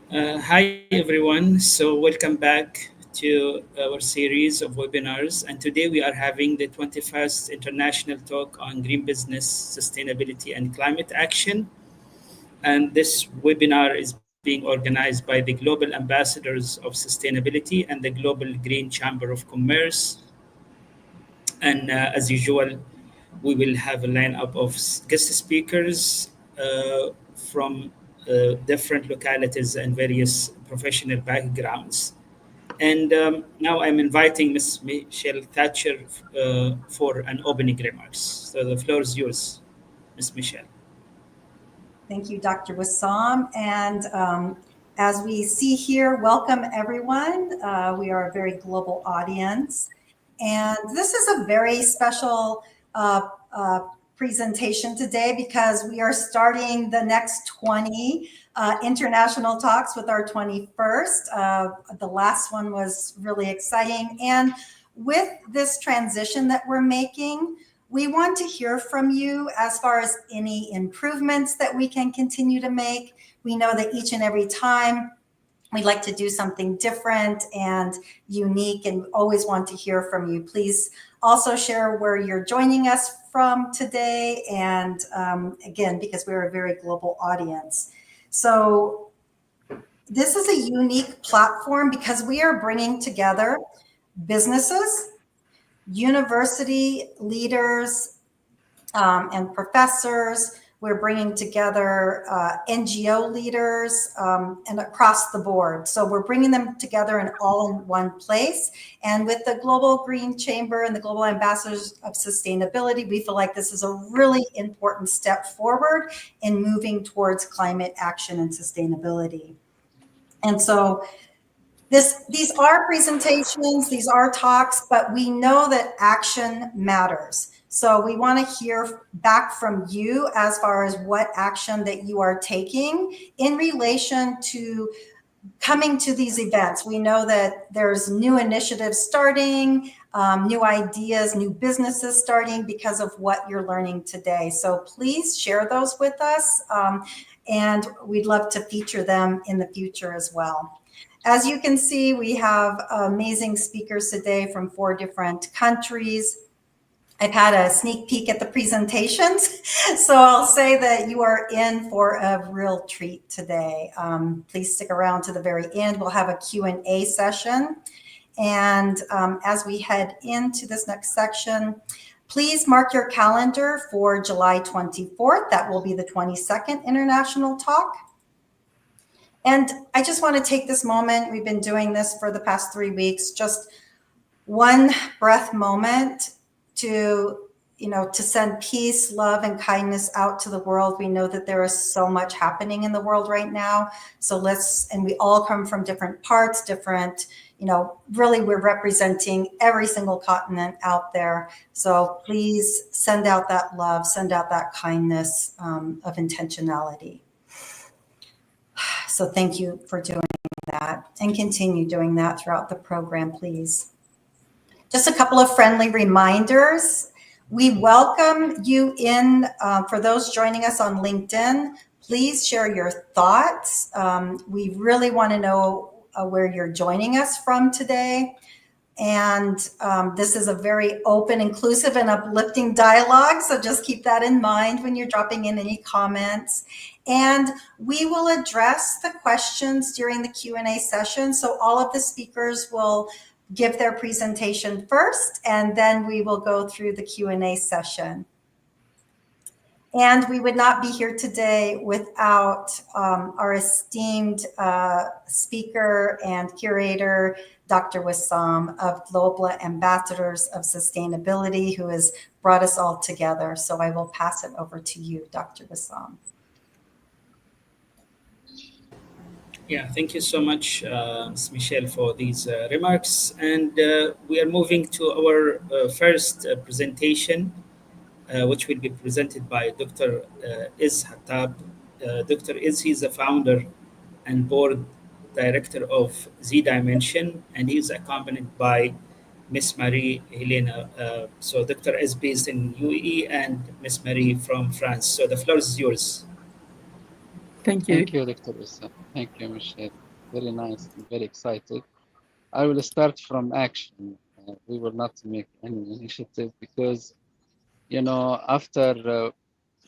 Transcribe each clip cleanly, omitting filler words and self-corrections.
Hi, everyone. So, welcome back to our series of webinars. And today we are having the 21st International Talk on Green Business, Sustainability, and Climate Action. And this webinar is being organized by the Global Ambassadors of Sustainability and the Global Green Chamber of Commerce. And as usual, we will have a lineup of guest speakers from different localities and various professional backgrounds. And now I'm inviting Ms. Michelle Thatcher for an opening remarks. So the floor is yours, Ms. Michelle. Thank you, Dr. Wassam. And as we see here, welcome everyone. We are a very global audience. And this is a very special presentation today because we are starting the next 20 international talks with our 21st. The last one was really exciting. And with this transition that we're making, we want to hear from you as far as any improvements that we can continue to make. We know that each and every time we'd like to do something different and unique and always want to hear from you. Please also share where you're joining us from today. And again, because we're a very global audience. So this is a unique platform because we are bringing together businesses, university leaders, and professors. We're bringing together NGO leaders and across the board. So we're bringing them together and all in one place. And with the Global Green Chamber and the Global Ambassadors of Sustainability, we feel like this is a really important step forward in moving towards climate action and sustainability. And so these are presentations, these are talks, but we know that action matters. So we want to hear back from you as far as what action that you are taking in relation to coming to these events. We know that there's new initiatives starting, new ideas, new businesses starting because of what you're learning today. So please share those with us, and we'd love to feature them in the future as well. As you can see, we have amazing speakers today from 4 different countries. I've had a sneak peek at the presentations, so I'll say that you are in for a real treat today. Please stick around to the very end. We'll have a Q&A session. And as we head into this next section, please mark your calendar for July 24th. That will be the 22nd International Talk. And I just want to take this moment. We've been doing this for the past 3 weeks, just one breath moment to send peace, love, and kindness out to the world. We know that there is so much happening in the world right now. So and we all come from different parts, really we're representing every single continent out there. So please send out that love, send out that kindness of intentionality. So thank you for doing that and continue doing that throughout the program, please. Just a couple of friendly reminders. We welcome you in. For those joining us on LinkedIn, please share your thoughts. We really want to know where you're joining us from today. And this is a very open, inclusive, and uplifting dialogue. So just keep that in mind when you're dropping in any comments. And we will address the questions during the Q&A session. So all of the speakers will give their presentation first, and then we will go through the Q&A session. And we would not be here today without our esteemed speaker and curator, Dr. Wassam of Global Ambassadors of Sustainability, who has brought us all together. So I will pass it over to you, Dr. Wassam. Yeah, thank you so much, Ms. Michelle, for these remarks. And we are moving to our first presentation, which will be presented by Dr. Iz Hattab. Dr. Iz, he's the founder and board director of Z Dimension, and he's accompanied by Miss Marie Helena. So Dr. is based in UAE and Miss Marie from France. So the floor is yours. Thank you. Thank you, Dr. Issa. Thank you, Michelle. Very nice and very excited. I will start from action. We will not make any initiative because, you know, after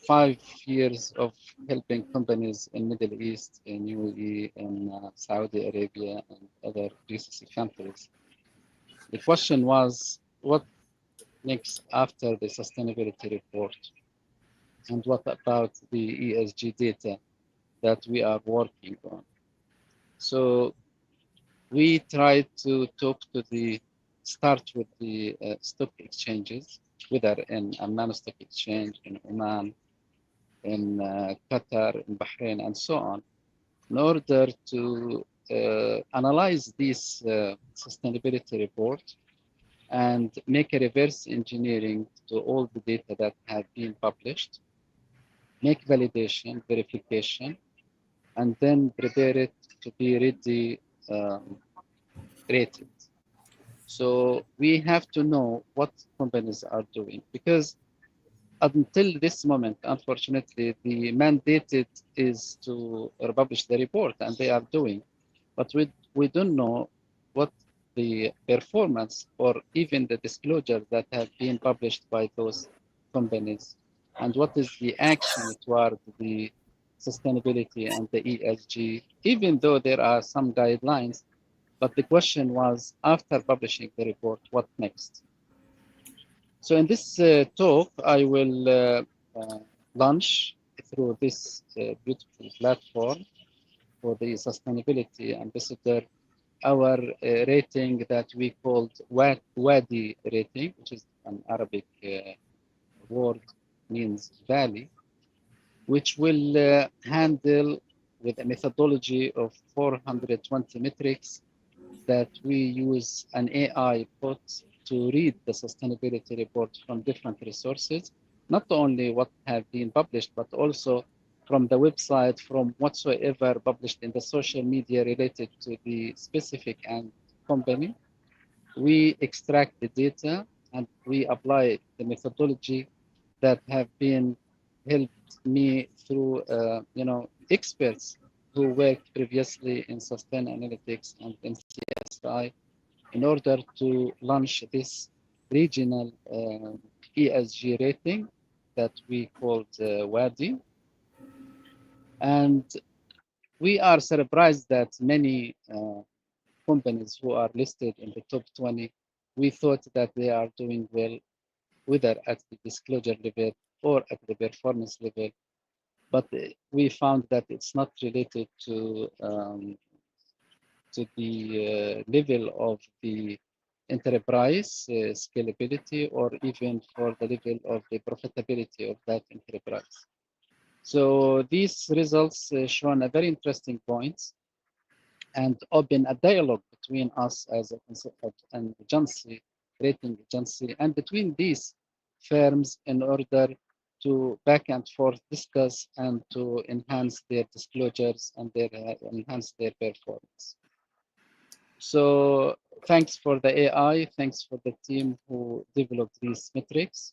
5 years of helping companies in Middle East, in UAE, in Saudi Arabia, and other GCC countries, the question was, what next after the sustainability report? And what about the ESG data that we are working on? So we tried to talk to start with the stock exchanges, whether in Amman Stock Exchange, in Oman, in Qatar, in Bahrain, and so on, in order to analyze this sustainability report and make a reverse engineering to all the data that have been published, make validation, verification, and then prepare it to be ready rated. So we have to know what companies are doing, because until this moment, unfortunately, the mandated is to publish the report, and they are doing, but we don't know what the performance or even the disclosure that have been published by those companies, and what is the action toward the sustainability and the ESG, even though there are some guidelines. But the question was, after publishing the report, what next? So in this talk, I will launch through this beautiful platform for the sustainability ambassador our rating that we called WADI rating, which is an Arabic word, means valley, which will handle with a methodology of 420 metrics that we use an AI bot to read the sustainability report from different resources, not only what have been published, but also from the website, from whatsoever published in the social media related to the specific and company. We extract the data and we apply the methodology that have been helped me through, experts who worked previously in Sustainalytics and in CSI in order to launch this regional ESG rating that we called WADI. And we are surprised that many companies who are listed in the top 20, we thought that they are doing well, whether at the disclosure level or at the performance level. But we found that it's not related to the level of the enterprise scalability, or even for the level of the profitability of that enterprise. So these results shown a very interesting point and open a dialogue between us as an agency, rating agency, and between these firms in order to back and forth discuss and to enhance their disclosures and enhance their performance. So thanks for the AI, thanks for the team who developed these metrics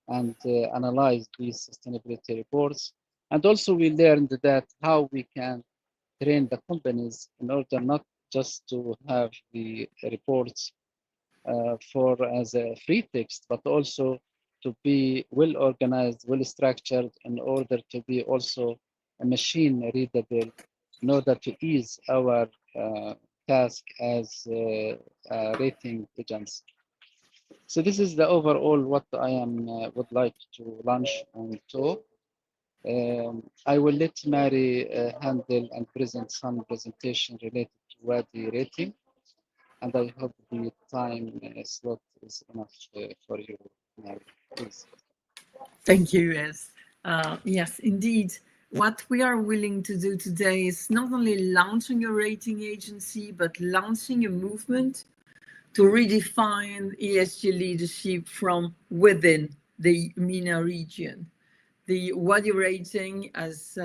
and analyzed these sustainability reports. And also we learned that how we can train the companies in order not just to have the reports for as a free text, but also to be well organized, well structured, in order to be also a machine readable, in order to ease our task as a rating agency. So this is the overall what I am would like to launch and talk. I will let Mary handle and present some presentation related to WADI rating, and I hope the time slot is enough for you, Mary. Please. Thank you, yes. Yes, indeed. What we are willing to do today is not only launching a rating agency, but launching a movement to redefine ESG leadership from within the MENA region. The WADI rating, as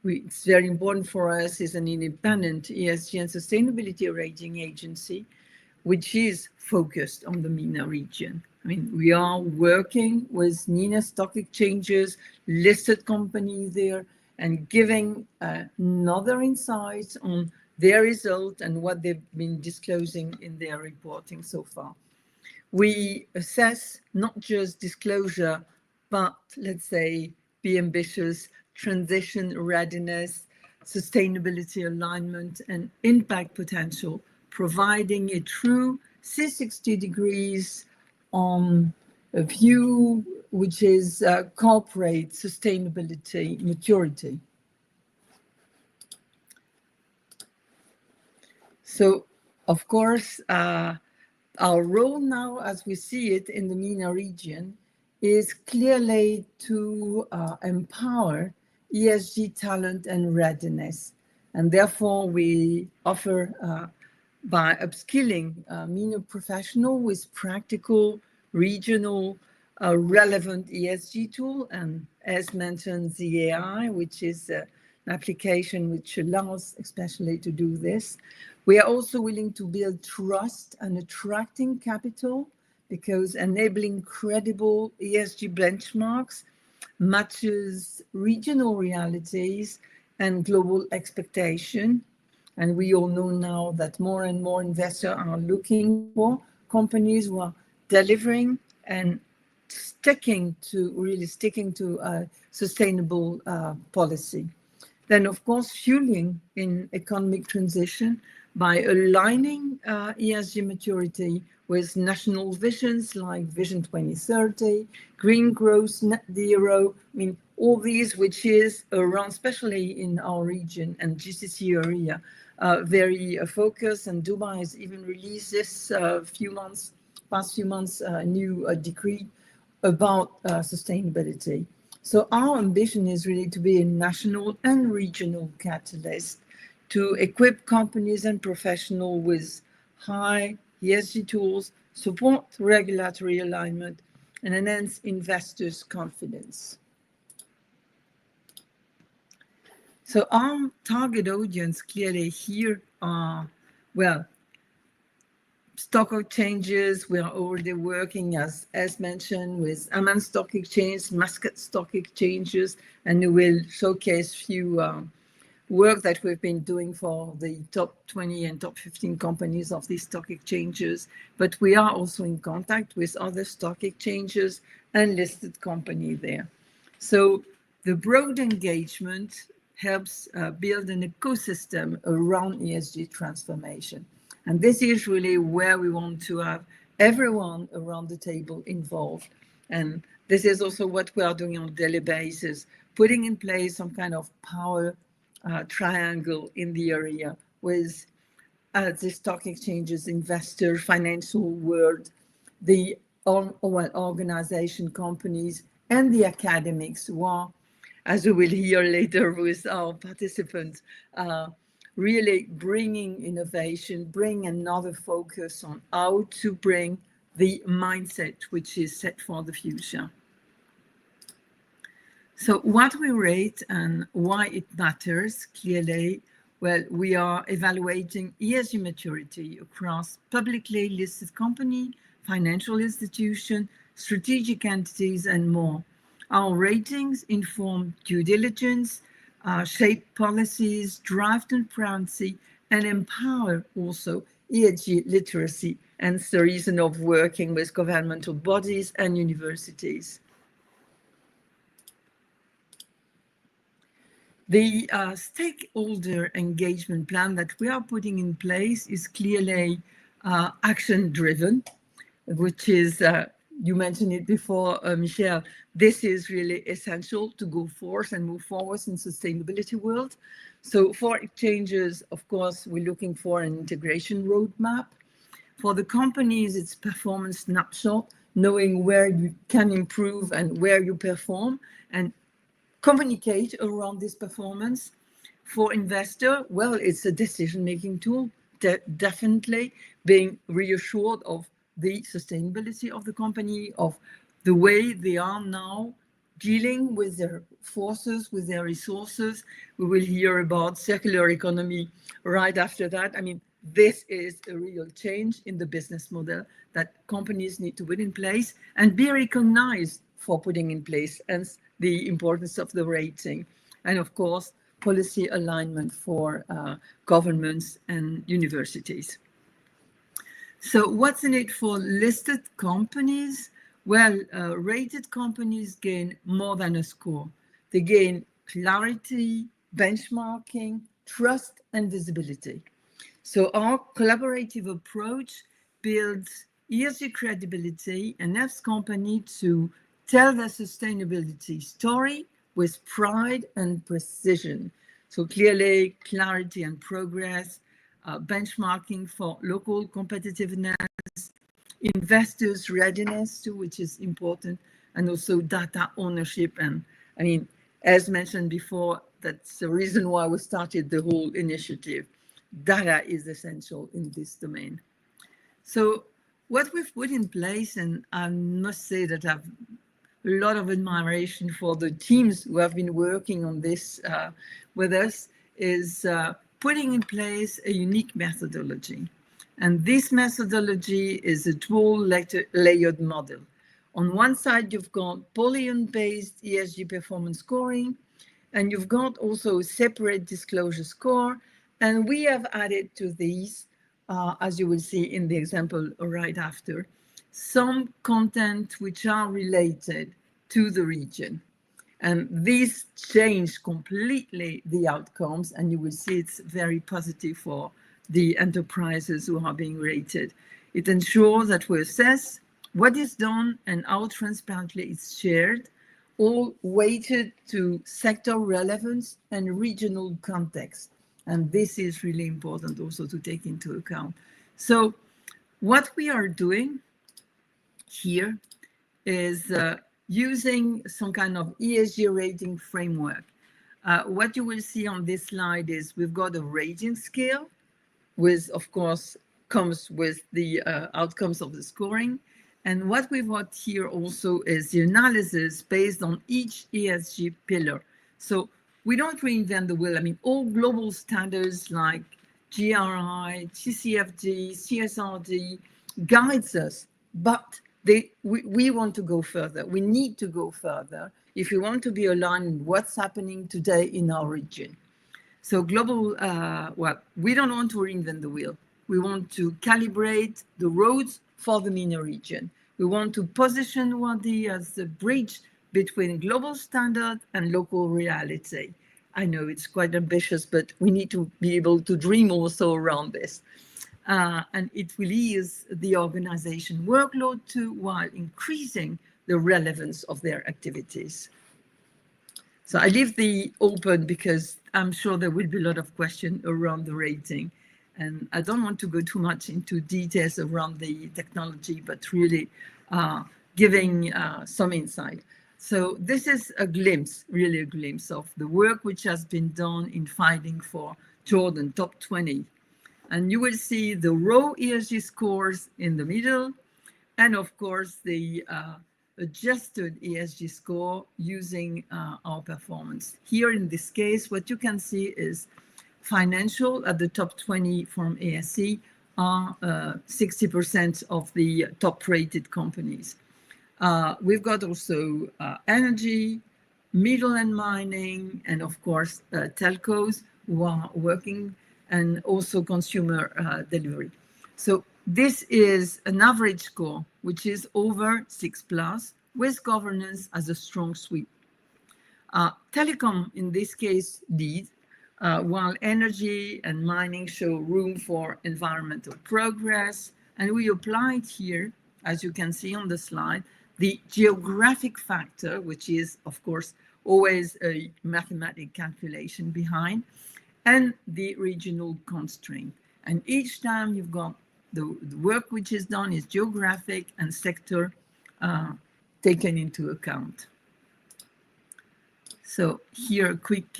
it's very important for us, is an independent ESG and sustainability rating agency, which is focused on the MENA region. I mean, we are working with MENA stock exchanges, listed companies there, and giving another insight on their result and what they've been disclosing in their reporting so far. We assess not just disclosure, but let's say be ambitious, transition readiness, sustainability alignment, and impact potential, providing a true 360 degrees on a view which is corporate sustainability maturity. So, of course, our role now, as we see it in the MENA region, is clearly to empower ESG talent and readiness. And therefore, we offer, by upskilling MENA professionals with practical, regional, relevant ESG tool, and as mentioned, the AI, which is an application which allows especially to do this. We are also willing to build trust and attracting capital, because enabling credible ESG benchmarks matches regional realities and global expectation. And we all know now that more and more investors are looking for companies who are delivering and sticking to a sustainable policy. Then, of course, fueling in economic transition by aligning ESG maturity with national visions like Vision 2030, green growth, net zero. I mean, all these, which is around, especially in our region and GCC area, very focused. And Dubai has even released this past few months, a new decree about sustainability. So our ambition is really to be a national and regional catalyst to equip companies and professionals with high ESG tools, support regulatory alignment, and enhance investors' confidence. So our target audience clearly here are, well, stock exchanges. We are already working, as mentioned, with Amman Stock Exchange, Muscat Stock Exchanges, and we will showcase a few work that we've been doing for the top 20 and top 15 companies of these stock exchanges. But we are also in contact with other stock exchanges and listed companies there. So the broad engagement helps build an ecosystem around ESG transformation. And this is really where we want to have everyone around the table involved. And this is also what we are doing on a daily basis, putting in place some kind of power triangle in the area with the stock exchanges, investors, financial world, the organization companies, and the academics who are, as we will hear later with our participants, really bringing innovation, bring another focus on how to bring the mindset which is set for the future. So what we rate and why it matters, clearly, well, we are evaluating ESG maturity across publicly listed company, financial institution, strategic entities, and more. Our ratings inform due diligence, shape policies, drive transparency, and empower also ESG literacy, and the reason of working with governmental bodies and universities. The stakeholder engagement plan that we are putting in place is clearly action-driven, which is, you mentioned it before, Michelle, this is really essential to go forth and move forward in sustainability world. So for exchanges, of course, we're looking for an integration roadmap. For the companies, it's performance snapshot, knowing where you can improve and where you perform, and communicate around this performance. For investor, well, it's a decision-making tool, definitely being reassured of the sustainability of the company, of the way they are now dealing with their forces, with their resources. We will hear about circular economy right after that. I mean, this is a real change in the business model that companies need to put in place and be recognized for putting in place, and the importance of the rating. and of course, policy alignment for governments and universities. So what's in it for listed companies? Well, rated companies gain more than a score. They gain clarity, benchmarking, trust, and visibility. So our collaborative approach builds ESG credibility and helps companies to tell their sustainability story with pride and precision. So clearly, clarity and progress, benchmarking for local competitiveness, investors' readiness too, which is important, and also data ownership. And I mean, as mentioned before, that's the reason why we started the whole initiative. Data is essential in this domain. So what we've put in place, and I must say that I've a lot of admiration for the teams who have been working on this with us, is putting in place a unique methodology. And this methodology is a dual layered model. On one side, you've got Pollyon-based ESG performance scoring, and you've got also a separate disclosure score. And we have added to these, as you will see in the example right after, some content which are related to the region. And these change completely the outcomes, and you will see it's very positive for the enterprises who are being rated. It ensures that we assess what is done and how transparently it's shared, all weighted to sector relevance and regional context. And this is really important also to take into account. So what we are doing here is using some kind of ESG rating framework. What you will see on this slide is we've got a rating scale, which of course comes with the outcomes of the scoring. And what we've got here also is the analysis based on each ESG pillar. So we don't reinvent the wheel. I mean, all global standards like GRI, TCFD, CSRD guides us, but we want to go further. We need to go further if we want to be aligned with what's happening today in our region. So global, well, we don't want to reinvent the wheel. We want to calibrate the roads for the MENA region. We want to position WADI as the bridge between global standard and local reality. I know it's quite ambitious, but we need to be able to dream also around this. And it will ease the organization workload too, while increasing the relevance of their activities. So I leave the open because I'm sure there will be a lot of questions around the rating. And I don't want to go too much into details around the technology, but really giving some insight. So this is a glimpse, really a glimpse of the work which has been done in fighting for Jordan Top 20. And you will see the raw ESG scores in the middle, and of course the adjusted ESG score using our performance. Here in this case, what you can see is financial at the top 20 from ASC are 60% of the top rated companies. We've got also energy, middle and mining, and of course telcos who are working, and also consumer delivery. So this is an average score, which is over 6+, with governance as a strong sweep. Telecom, in this case, lead, while energy and mining show room for environmental progress. And we applied here, as you can see on the slide, the geographic factor, which is, of course, always a mathematical calculation behind, and the regional constraint. And each time you've got the work which is done is geographic and sector taken into account. So here a quick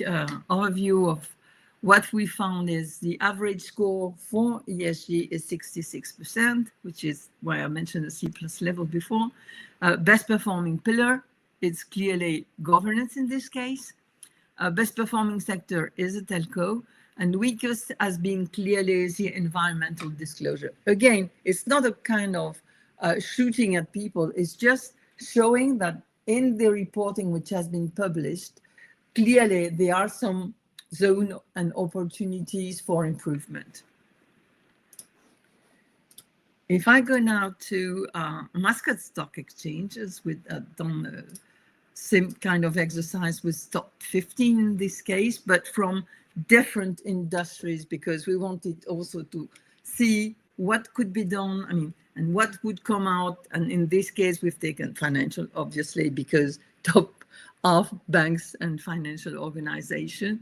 overview of what we found is the average score for ESG is 66%, which is why I mentioned the C+ level before. Best performing pillar, it's clearly governance in this case. Best performing sector is a telco, and weakest has been clearly the environmental disclosure. Again, it's not a kind of shooting at people, it's just showing that in the reporting which has been published, clearly there are some zone and opportunities for improvement. If I go now to Muscat Stock Exchanges, with done a same kind of exercise with top 15 in this case, but from different industries, because we wanted also to see what could be done, I mean, and what would come out. And in this case, we've taken financial, obviously, because top of banks and financial organization,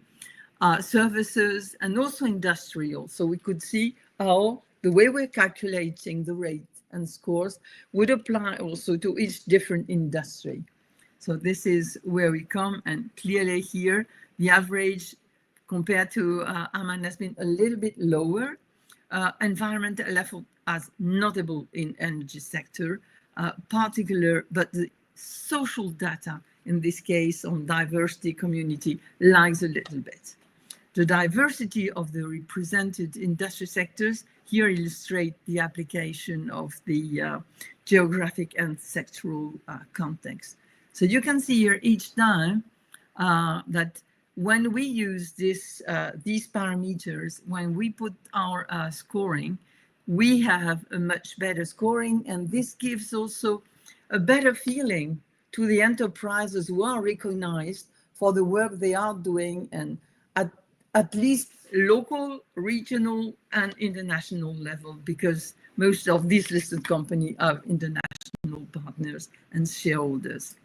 services, and also industrial. So we could see how the way we're calculating the rate and scores would apply also to each different industry. So this is where we come, and clearly here, the average compared to Aman has been a little bit lower. Environmental effort as notable in energy sector, particular, but the social data in this case on diversity community lags a little bit. The diversity of the represented industry sectors here illustrate the application of the geographic and sectoral context. So you can see here each time that when we use this, these parameters, when we put our scoring, we have a much better scoring, and this gives also a better feeling to the enterprises who are recognized for the work they are doing, and at least local, regional, and international level, because most of these listed companies are international partners and shareholders.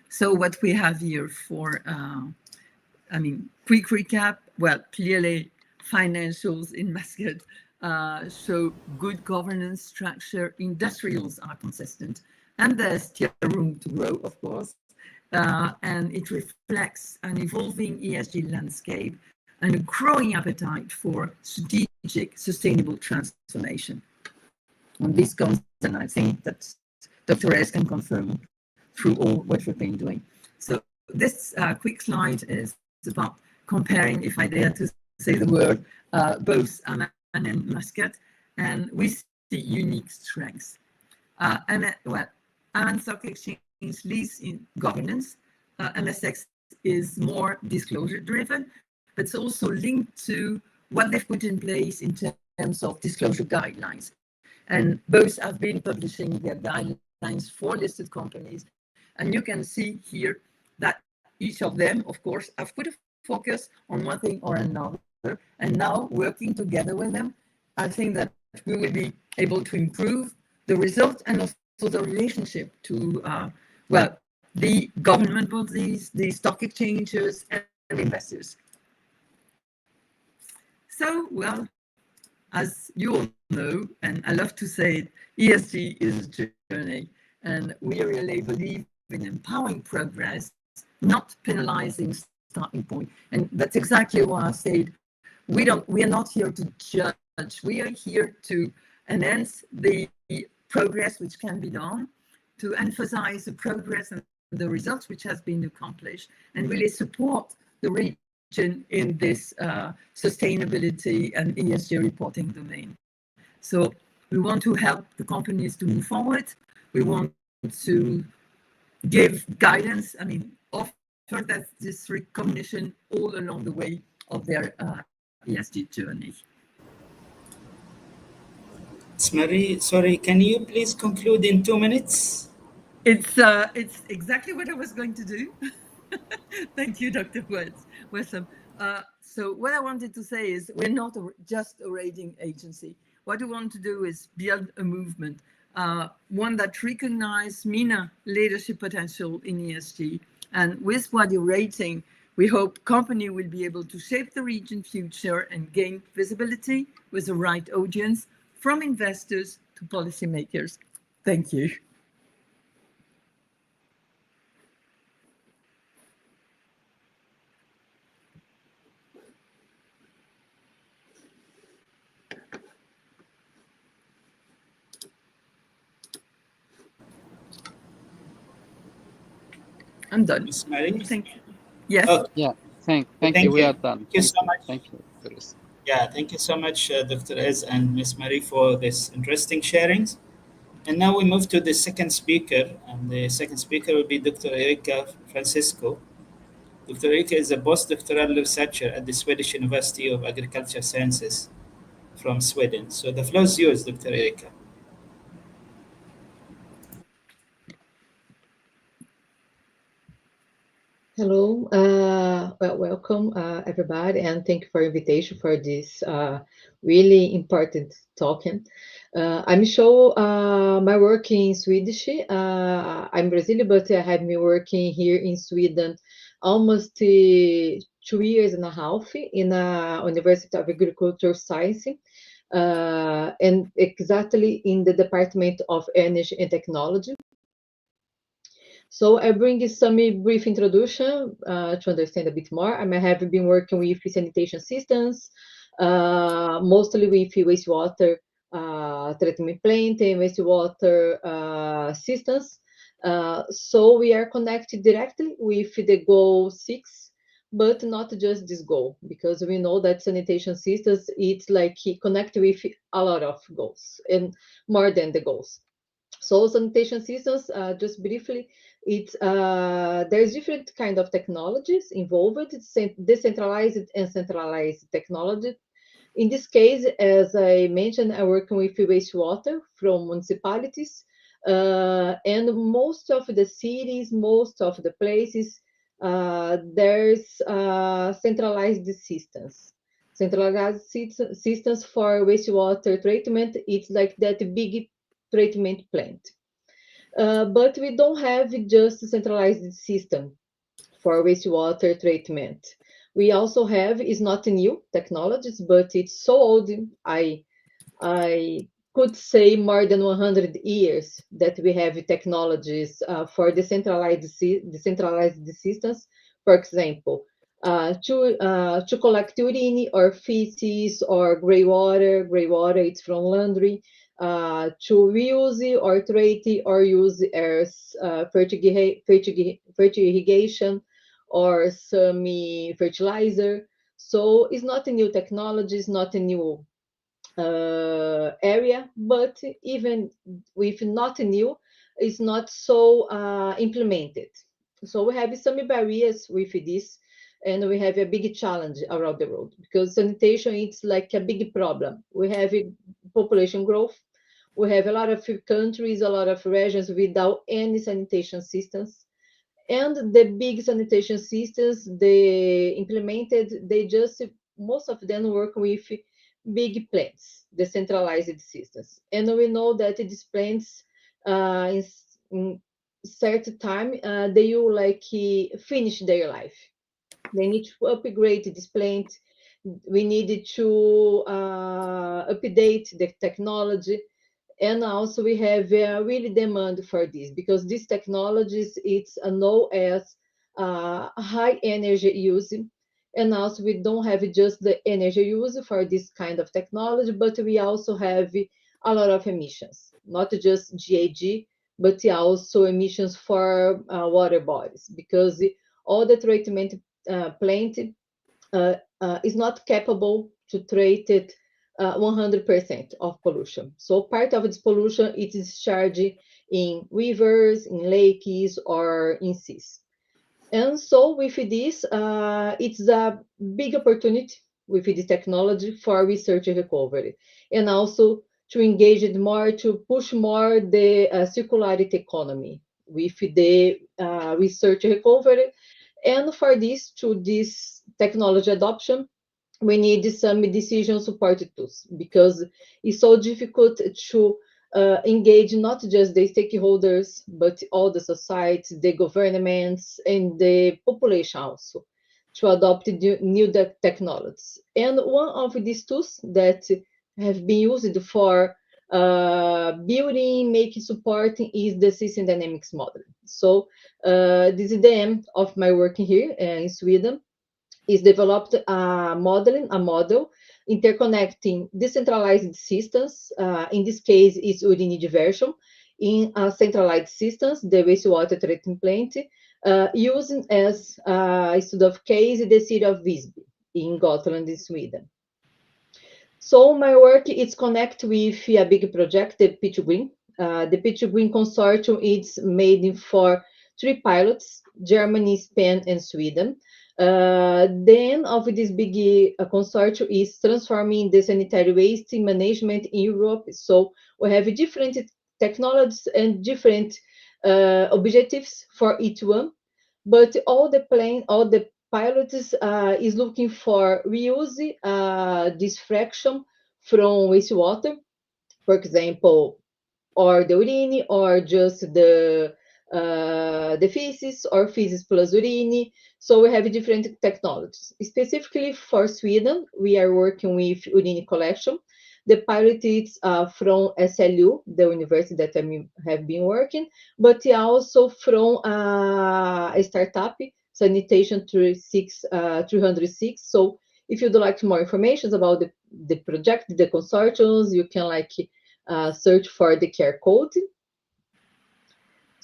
So what we have here for, I mean, quick recap, well, clearly financials in Muscat show good governance structure, industrials are consistent, and there's still room to grow, of course. And it reflects an evolving ESG landscape and a growing appetite for strategic, sustainable transformation. On this comes, and I think that Dr. S can confirm through all what we've been doing. So this quick slide is about comparing, if I dare to say the word, both Aman and Muscat, and we see unique strengths. Well, Aman Stock Exchange leads in governance. MSX is more disclosure driven, but it's also linked to what they've put in place in terms of disclosure guidelines. And both have been publishing their guidelines for listed companies. And you can see here that each of them, of course, have put a focus on one thing or another. And now working together with them, I think that we will be able to improve the result and also the relationship to, well, the government bodies, the stock exchanges, and investors. So, well, as you all know, and I love to say it, ESG is a journey, and we really believe in empowering progress, not penalizing starting point. And that's exactly why I said we are not here to judge. We are here to enhance the progress which can be done, to emphasize the progress and the results which has been accomplished, and really support the region in this sustainability and ESG reporting domain. So we want to help the companies to move forward. We want to give guidance, I mean, offer that this recognition all along the way of their ESG journey. Marie, sorry, can you please conclude in 2 minutes? It's exactly what I was going to do. Thank you, Dr. Wessam. So what I wanted to say is we're not just a rating agency. What we want to do is build a movement, one that recognizes MENA leadership potential in ESG. And with Wadi Rating, we hope company will be able to shape the region future and gain visibility with the right audience, from investors to policymakers. Thank you. I'm done. Ms. Marie? Thank you. Yes. Oh, Yeah, thank thank you. We you. are done. Thank you so much. Thank you, Chris. Yeah, thank you so much, Dr. Ez and Ms. Marie, for this interesting sharings. And now we move to the second speaker, and the second speaker will be Dr. Erika Francisco. Dr. Erika is a postdoctoral researcher at the Swedish University of Agriculture Sciences from Sweden. So the floor is yours, Dr. Erika. Hello, welcome everybody, and thank you for invitation for this really important talking. I'm show my work in Swedish. I'm Brazilian, but I have been working here in Sweden almost 2 years and a half in a University of Agricultural Science, and exactly in the Department of Energy and Technology. So I bring some brief introduction to understand a bit more. I have been working with sanitation systems, mostly with wastewater treatment plant and wastewater systems. So we are connected directly with the goal 6, but not just this goal, because we know that sanitation systems, it's like connect with a lot of goals and more than the goals. So sanitation systems, just briefly, it's there's different kind of technologies involved, decentralized and centralized technology. In this case, as I mentioned, I work with wastewater from municipalities, and most of the cities, most of the places, there's centralized systems. Centralized systems for wastewater treatment, it's like that big treatment plant. But we don't have just a centralized system for wastewater treatment. We also have, is not new technologies, but it's so old, I could say more than 100 years that we have technologies for decentralized systems. For example, to collect urine or feces or gray water. Gray water, it's from laundry. To reuse or treat or use as fertigation or semi fertilizer. So it's not a new technology, it's not a new area, but even with not new, it's not so implemented. So we have some barriers with this, and we have a big challenge around the world because sanitation it's like a big problem. We have population growth. We have a lot of countries, a lot of regions without any sanitation systems. And the big sanitation systems they implemented, they just most of them work with big plants, decentralized systems. And we know that these plants in certain time they will like finish their life. They need to upgrade this plant. We needed to update the technology, and also we have really demand for this because these technologies it's known as high energy use, and also we don't have just the energy use for this kind of technology, but we also have a lot of emissions, not just GHG, but also emissions for water bodies because all the treatment plant is not capable to treat it 100% of pollution. So part of its pollution it is discharged in rivers, in lakes, or in seas. And so with this, it's a big opportunity with this technology for research and recovery, and also to engage it more, to push more the circularity economy with the research and recovery. And for this, to this technology adoption, we need some decision support tools because it's so difficult to engage not just the stakeholders, but all the society, the governments, and the population also to adopt the new technologies. And one of these tools that have been used for building, making, supporting is the system dynamics model. So this is the aim of my work here in Sweden is developed a model interconnecting decentralized systems. In this case, it's urine diversion in centralized systems, the wastewater treatment plant, using as a study of case the city of Visby in Gotland, in Sweden. So my work is connect with a big project, the Pitch Green. The Pitch Green consortium is made for 3 pilots Germany, Spain, and Sweden. Then of this big consortium is transforming the sanitary waste management in Europe. So we have different technologies and different objectives for each one, but all the pilots is looking for reuse this fraction from wastewater, for example, or the urine, or just the feces, or feces plus urine. So we have different technologies. Specifically for Sweden, we are working with urine collection. The pilot is from SLU, the university that I have been working, but also from a startup, Sanitation 306. So if you'd like more information about the project, the consortiums, you can search for the QR code.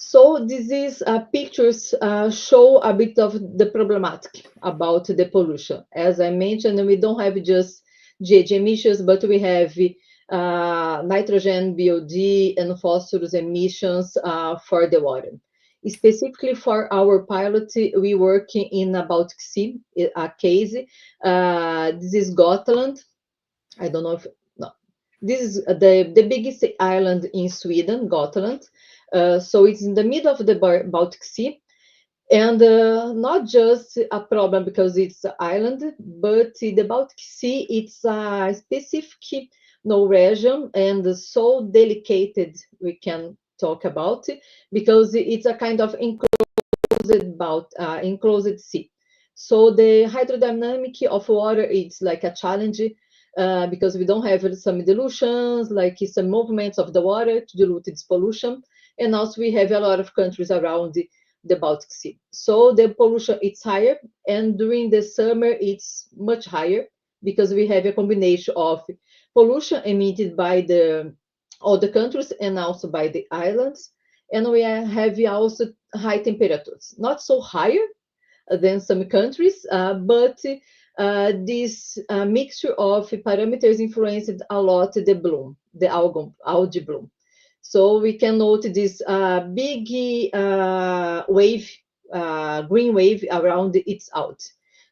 So this is pictures show a bit of the problematic about the pollution. As I mentioned, we don't have just GHG emissions, but we have nitrogen, BOD, and phosphorus emissions for the water. Specifically for our pilot, we work in a Baltic Sea case. This is Gotland. I don't know if this is the biggest island in Sweden, Gotland. So it's in the middle of the Baltic Sea, and not just a problem because it's an island, but the Baltic Sea, it's a specific region, and so delicate we can talk about it, because it's a kind of enclosed sea. So the hydrodynamic of water is like a challenge, because we don't have some dilutions, like some movements of the water to dilute its pollution. And also we have a lot of countries around the Baltic Sea. So the pollution is higher, and during the summer it's much higher, because we have a combination of pollution emitted by all the countries and also by the islands. And we have also high temperatures, not so higher than some countries, but this mixture of parameters influenced a lot the bloom, the algae bloom. So we can note this big wave, green wave around its out.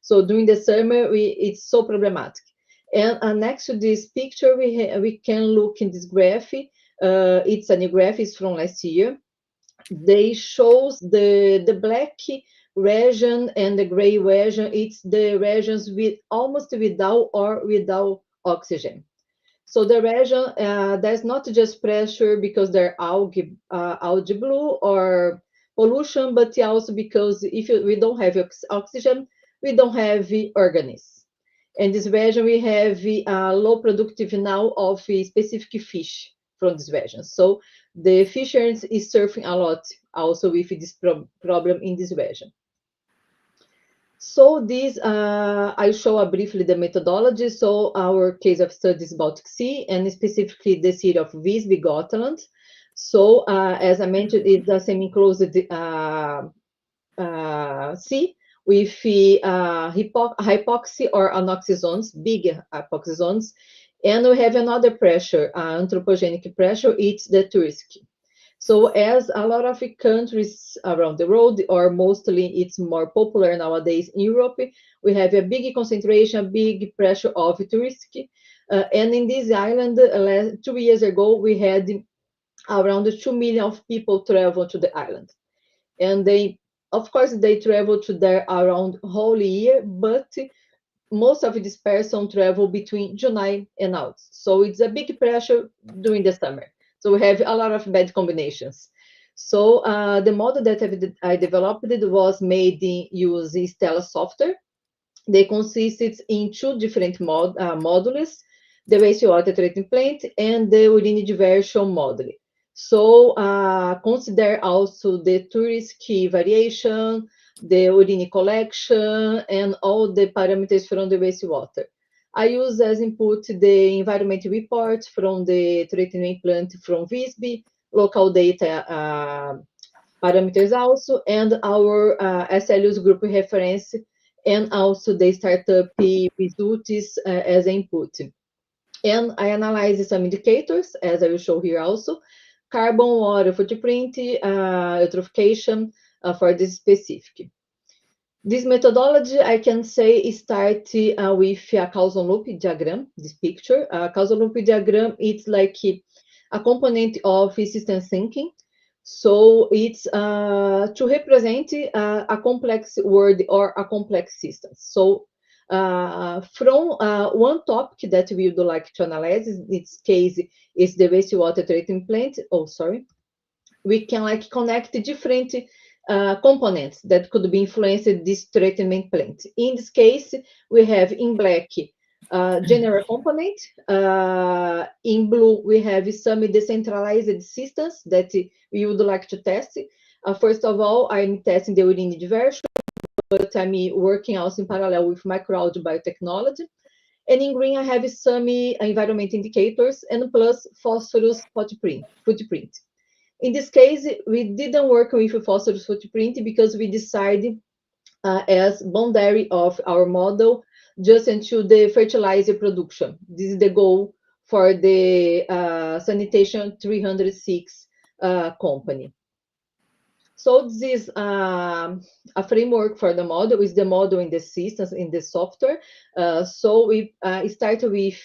So during the summer, it's so problematic. And next to this picture, we can look in this graph. It's a new graph, it's from last year. They shows the black region and the gray region. It's the regions with almost without oxygen. So the region, there's not just pressure because there are algae bloom or pollution, but also because we don't have oxygen, we don't have organisms. In this region, we have low productive now of specific fish from this region. So the fisheries is suffering a lot also with this problem in this region. So this, I show briefly the methodology. So our case of study is Baltic Sea, and specifically the city of Visby, Gotland. So as I mentioned, it's a semi-enclosed sea with hypoxia or anoxia zones, big hypoxia zones. And we have another pressure, anthropogenic pressure, it's the tourist. So as a lot of countries around the world, or mostly it's more popular nowadays in Europe, we have a big concentration, big pressure of tourists. And in this island, 2 years ago, we had around 2 million of people travel to the island. And of course, they travel to there around whole year, but most of this person travel between July and August. So it's a big pressure during the summer. So we have a lot of bad combinations. So the model that I developed was made using Stella software. They consisted in 2 different modules, the wastewater treatment plant and the urine diversion module. So consider also the tourist key variation, the urine collection, and all the parameters from the wastewater. I use as input the environmental report from the treatment plant from Visby, local data parameters also, and our SLU's group reference, and also the startup results as input. And I analyze some indicators, as I will show here also: carbon, water footprint, eutrophication, for this specific. This methodology, I can say, start with a causal loop diagram, this picture. Causal loop diagram, it's like a component of system thinking. So it's to represent a complex world or a complex system. So from one topic that we would like to analyze, in this case, is the wastewater treatment plant. Oh, sorry. We can like connect different components that could be influenced this treatment plant. In this case, we have in black general component. In blue, we have some decentralized systems that we would like to test. First of all, I'm testing the urine diversion, but I'm working also in parallel with microalgae biotechnology. And in green, I have some environment indicators and plus phosphorus footprint. In this case, we didn't work with phosphorus footprint because we decided as boundary of our model just into the fertilizer production. This is the goal for the Sanitation 306 company. So this is a framework for the model, is the model in the systems, in the software. So we start with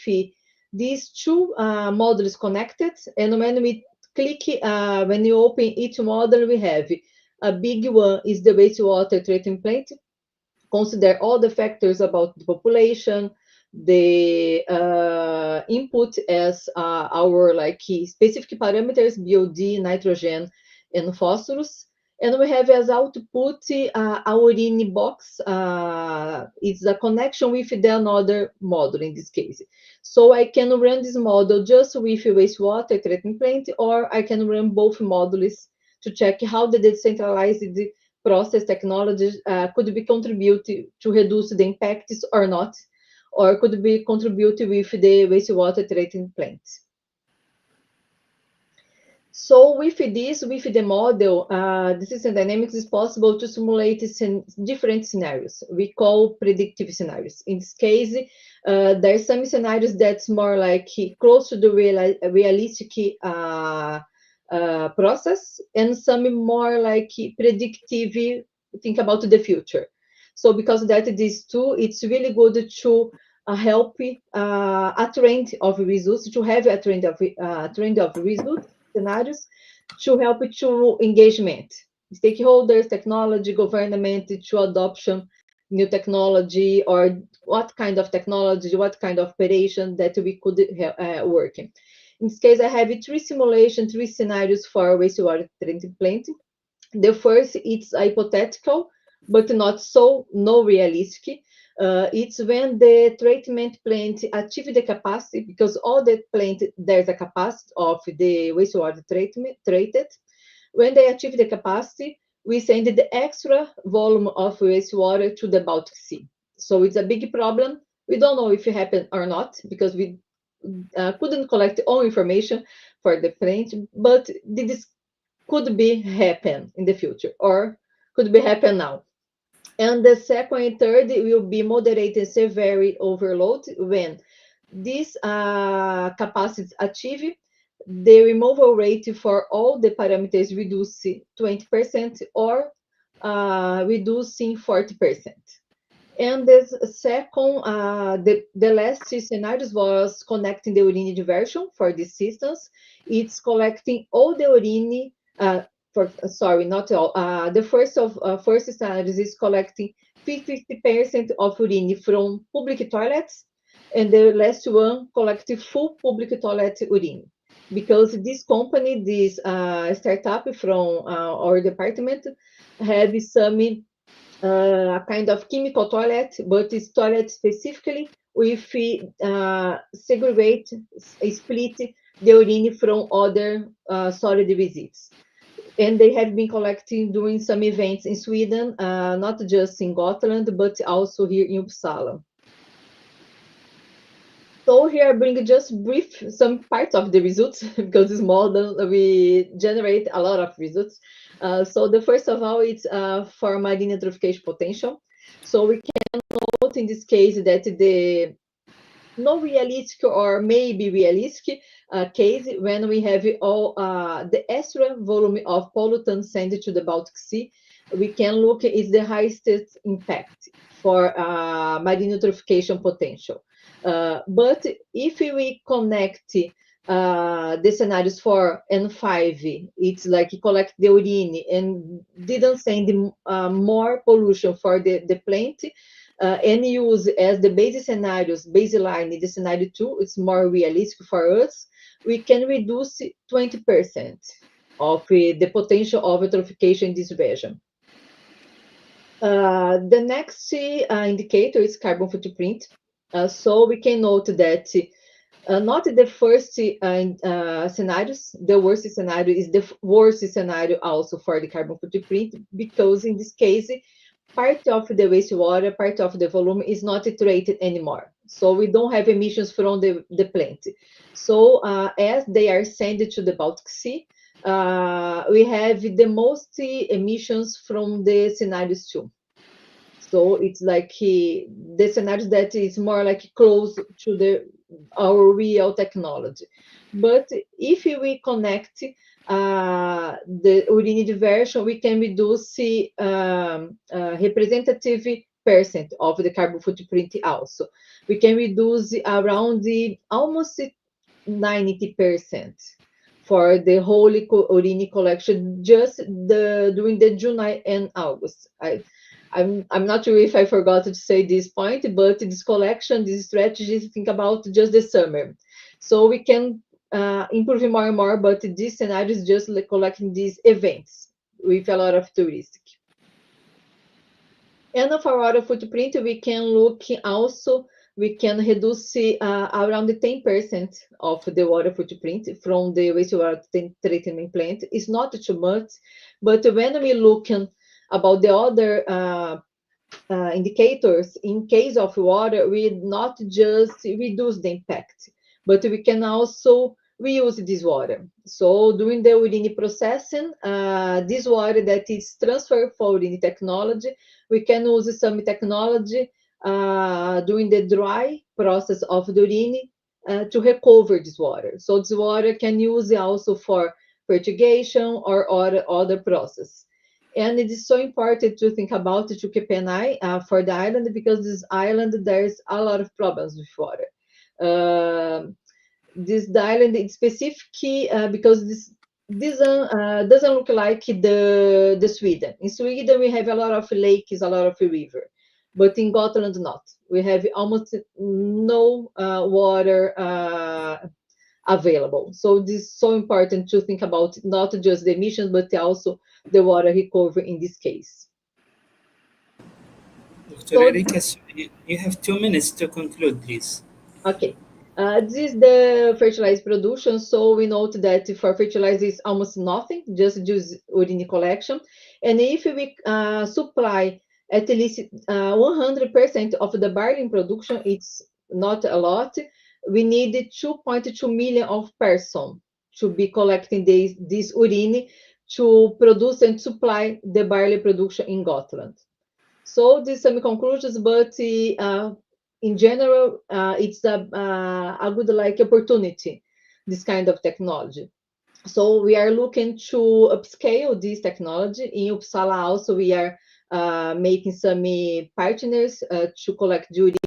these two models connected, and when we click, when you open each model, we have a big one is the wastewater treatment plant. Consider all the factors about the population, the input as our like specific parameters, BOD, nitrogen, and phosphorus. And we have as output our urine box. It's a connection with the another model in this case. So I can run this model just with wastewater treatment plant, or I can run both modules to check how the decentralized process technology could be contributed to reduce the impacts or not, or could be contributed with the wastewater treatment plant. So with this, with the model, the system dynamics is possible to simulate different scenarios. We call predictive scenarios. In this case, there are some scenarios that's more like close to the realistic process, and some more like predictive, think about the future. So because that these two, it's really good to help a trend of results, to have a trend of results scenarios, to help to engagement, stakeholders, technology, government, to adoption new technology, or what kind of technology, what kind of operation that we could work in. In this case, I have three simulations, three scenarios for wastewater treatment plant. The first, it's hypothetical, but not so no realistic. It's when the treatment plant achieve the capacity, because all the plant, there's a capacity of the wastewater treated. When they achieve the capacity, we send the extra volume of wastewater to the Baltic Sea. So it's a big problem. We don't know if it happened or not, because we couldn't collect all information for the plant, but this could be happen in the future, or could be happen now. And the second and third will be moderate and severe overload. When this capacity achieved, the removal rate for all the parameters reduce 20% or reducing 40%. And the second, the last scenarios was connecting the urine diversion for these systems. It's collecting all the urine, sorry, not all. The first scenarios is collecting 50% of urine from public toilets, and the last one collecting full public toilet urine. Because this company, this startup from our department, have some a kind of chemical toilet, but it's toilet specifically with segregate, split the urine from other solid residues. And they have been collecting, doing some events in Sweden, not just in Gotland, but also here in Uppsala. So here I bring just brief some parts of the results, because this model, we generate a lot of results. So the first of all, it's for marine eutrophication potential. So we can note in this case that the no realistic or maybe realistic case, when we have all the extra volume of pollutants sent to the Baltic Sea, we can look is the highest impact for marine eutrophication potential. But if we connect the scenarios 4 and 5, it's like collect the urine and didn't send more pollution for the plant, and use as the base scenarios, baseline, the scenario 2, it's more realistic for us, we can reduce 20% of the potential of eutrophication in this region. The next indicator is carbon footprint. So we can note that not the first scenarios, the worst scenario is the worst scenario also for the carbon footprint, because in this case, part of the wastewater, part of the volume is not treated anymore. So we don't have emissions from the plant. So as they are sent to the Baltic Sea, we have the most emissions from the scenarios 2. So it's like the scenarios that is more like close to our real technology. But if we connect the urine diversion, we can reduce representative percent of the carbon footprint also. We can reduce around almost 90% for the whole urine collection just during the July and August. I'm not sure if I forgot to say this point, but this collection, this strategy, think about just the summer. So we can improve more and more, but this scenario is just like collecting these events with a lot of tourists. And of our water footprint, we can look also, we can reduce around 10% of the water footprint from the wastewater treatment plant. It's not too much, but when we look about the other indicators, in case of water, we not just reduce the impact, but we can also reuse this water. So during the urine processing, this water that is transferred for urine technology, we can use some technology during the dry process of the urine to recover this water. So this water can use also for fertigation or other process. And it is so important to think about Chuquepenay for the island, because this island, there's a lot of problems with water. This island is specific because this doesn't look like the Sweden. In Sweden, we have a lot of lakes, a lot of river, but in Gotland, not. We have almost no water available. So this is so important to think about not just the emissions, but also the water recovery in this case. Dr. Erika, you have 2 minutes to conclude, please. Okay. This is the fertilizer production. So we note that for fertilizer is almost nothing, just use urine collection. And if we supply at least 100% of the barley production, it's not a lot. We need 2.2 million of person to be collecting this urine to produce and supply the barley production in Gotland. So these some conclusions, but in general, it's a good opportunity, this kind of technology. So we are looking to upscale this technology. In Uppsala also, we are making some partners to collect urine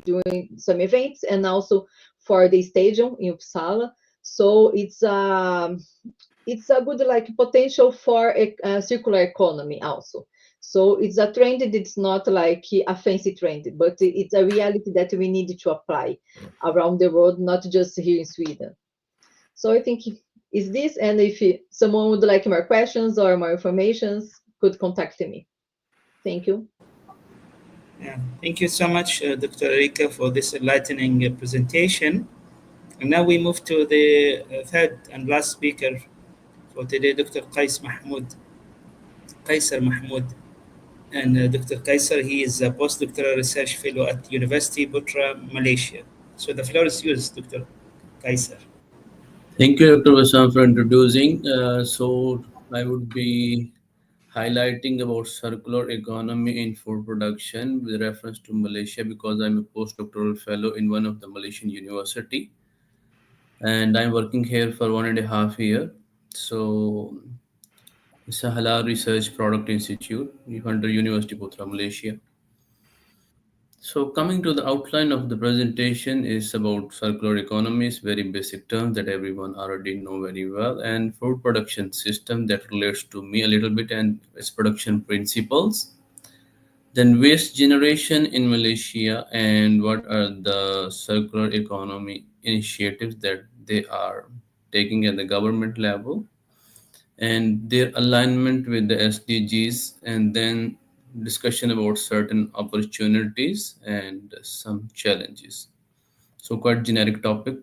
during some events, and also for the stadium in Uppsala. So it's a good potential for a circular economy also. So it's a trend that's not like a fancy trend, but it's a reality that we need to apply around the world, not just here in Sweden. So I think is this, and if someone would like more questions or more information, could contact me. Thank you. Yeah, thank you so much, Dr. Erika, for this enlightening presentation. And now we move to the third and last speaker for today, Dr. Qaisar Mahmoud. And Dr. Qaisar, he is a postdoctoral research fellow at University Putra, Malaysia. So the floor is yours, Dr. Qaisar. Thank you, Dr. Bassam, for introducing. So I would be highlighting about circular economy in food production with reference to Malaysia, because I'm a postdoctoral fellow in one of the Malaysian university, and I'm working here for 1.5 years. So Sahala Research Product Institute under University Putra, Malaysia. So coming to the outline of the presentation is about circular economies, very basic terms that everyone already know very well, and food production system that relates to me a little bit and its production principles. Then waste generation in Malaysia and what are the circular economy initiatives that they are taking at the government level and their alignment with the SDGs, and then discussion about certain opportunities and some challenges. So quite generic topic.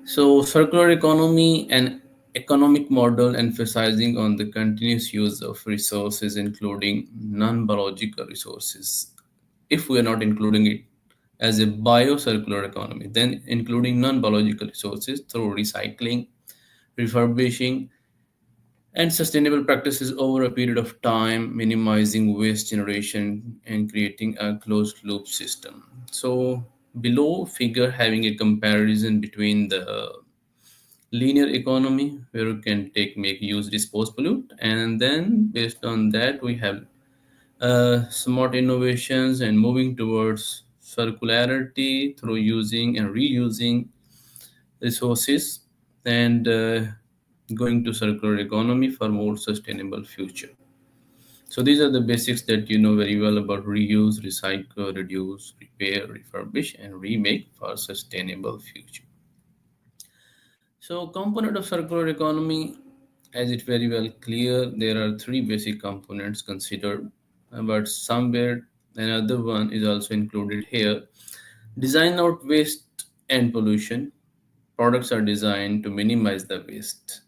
So circular economy and economic model emphasizing on the continuous use of resources, including non-biological resources. If we are not including it as a biocircular economy, then including non-biological resources through recycling, refurbishing, and sustainable practices over a period of time, minimizing waste generation and creating a closed loop system. So below figure having a comparison between the linear economy where you can take make use dispose pollute, and then based on that we have smart innovations and moving towards circularity through using and reusing resources, and going to circular economy for more sustainable future. So these are the basics that you know very well about reuse, recycle, reduce, repair, refurbish, and remake for sustainable future. So component of circular economy, as it's very well clear, there are three basic components considered, but somewhere another one is also included here. Design out waste and pollution. Products are designed to minimize the waste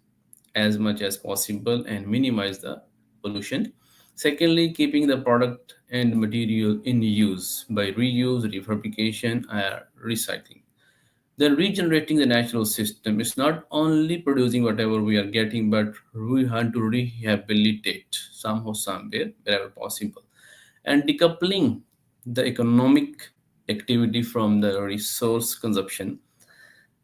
as much as possible and minimize the pollution. Secondly, keeping the product and material in use by reuse, refabrication, or recycling. Then regenerating the natural system is not only producing whatever we are getting, but we have to rehabilitate somehow, somewhere, wherever possible. And decoupling the economic activity from the resource consumption.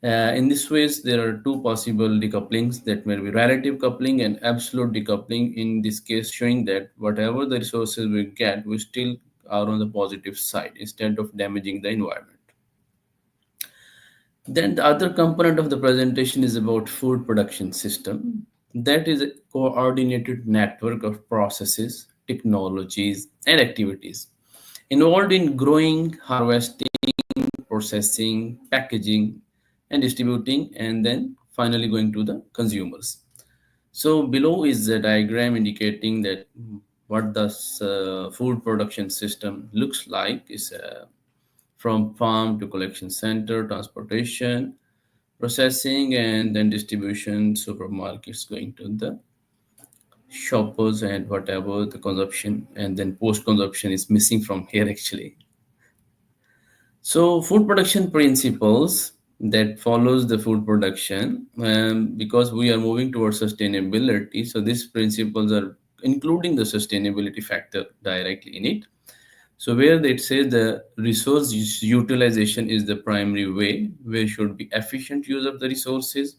In this ways, there are two possible decouplings that may be relative coupling and absolute decoupling. In this case, showing that whatever the resources we get, we still are on the positive side instead of damaging the environment. Then the other component of the presentation is about food production system. That is a coordinated network of processes, technologies, and activities involved in growing, harvesting, processing, packaging, and distributing, and then finally going to the consumers. So below is a diagram indicating that what the food production system looks like is from farm to collection center, transportation, processing, and then distribution, supermarkets going to the shoppers and whatever the consumption, and then post consumption is missing from here actually. So food production principles that follows the food production, because we are moving towards sustainability, so these principles are including the sustainability factor directly in it. So where they say the resource utilization is the primary way, where should be efficient use of the resources,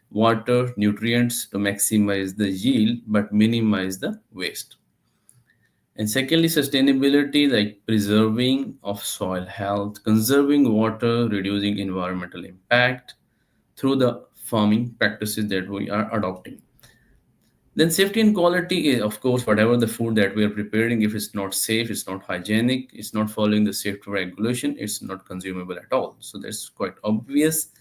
water, nutrients to maximize the yield but minimize the waste. And secondly, sustainability, like preserving of soil health, conserving water, reducing environmental impact through the farming practices that we are adopting. Then safety and quality is, of course, whatever the food that we are preparing, if it's not safe, it's not hygienic, it's not following the safety regulation, it's not consumable at all. So that's quite obvious.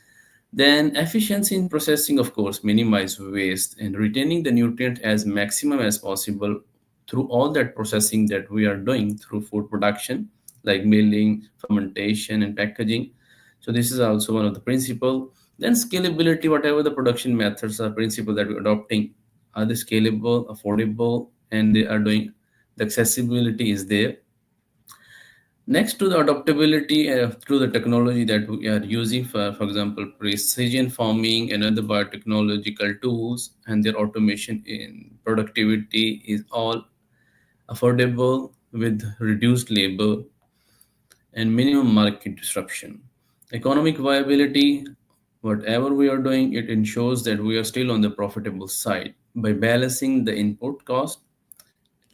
Then efficiency in processing, of course, minimize waste and retaining the nutrient as maximum as possible through all that processing that we are doing through food production, like milling, fermentation, and packaging. So this is also one of the principles. Then scalability, whatever the production methods or principle that we're adopting, are they scalable, affordable, and they are doing, the accessibility is there. Next to the adaptability through the technology that we are using for example, precision farming and other biotechnological tools, and their automation in productivity is all affordable with reduced labor and minimum market disruption. Economic viability, whatever we are doing, it ensures that we are still on the profitable side, by balancing the input cost,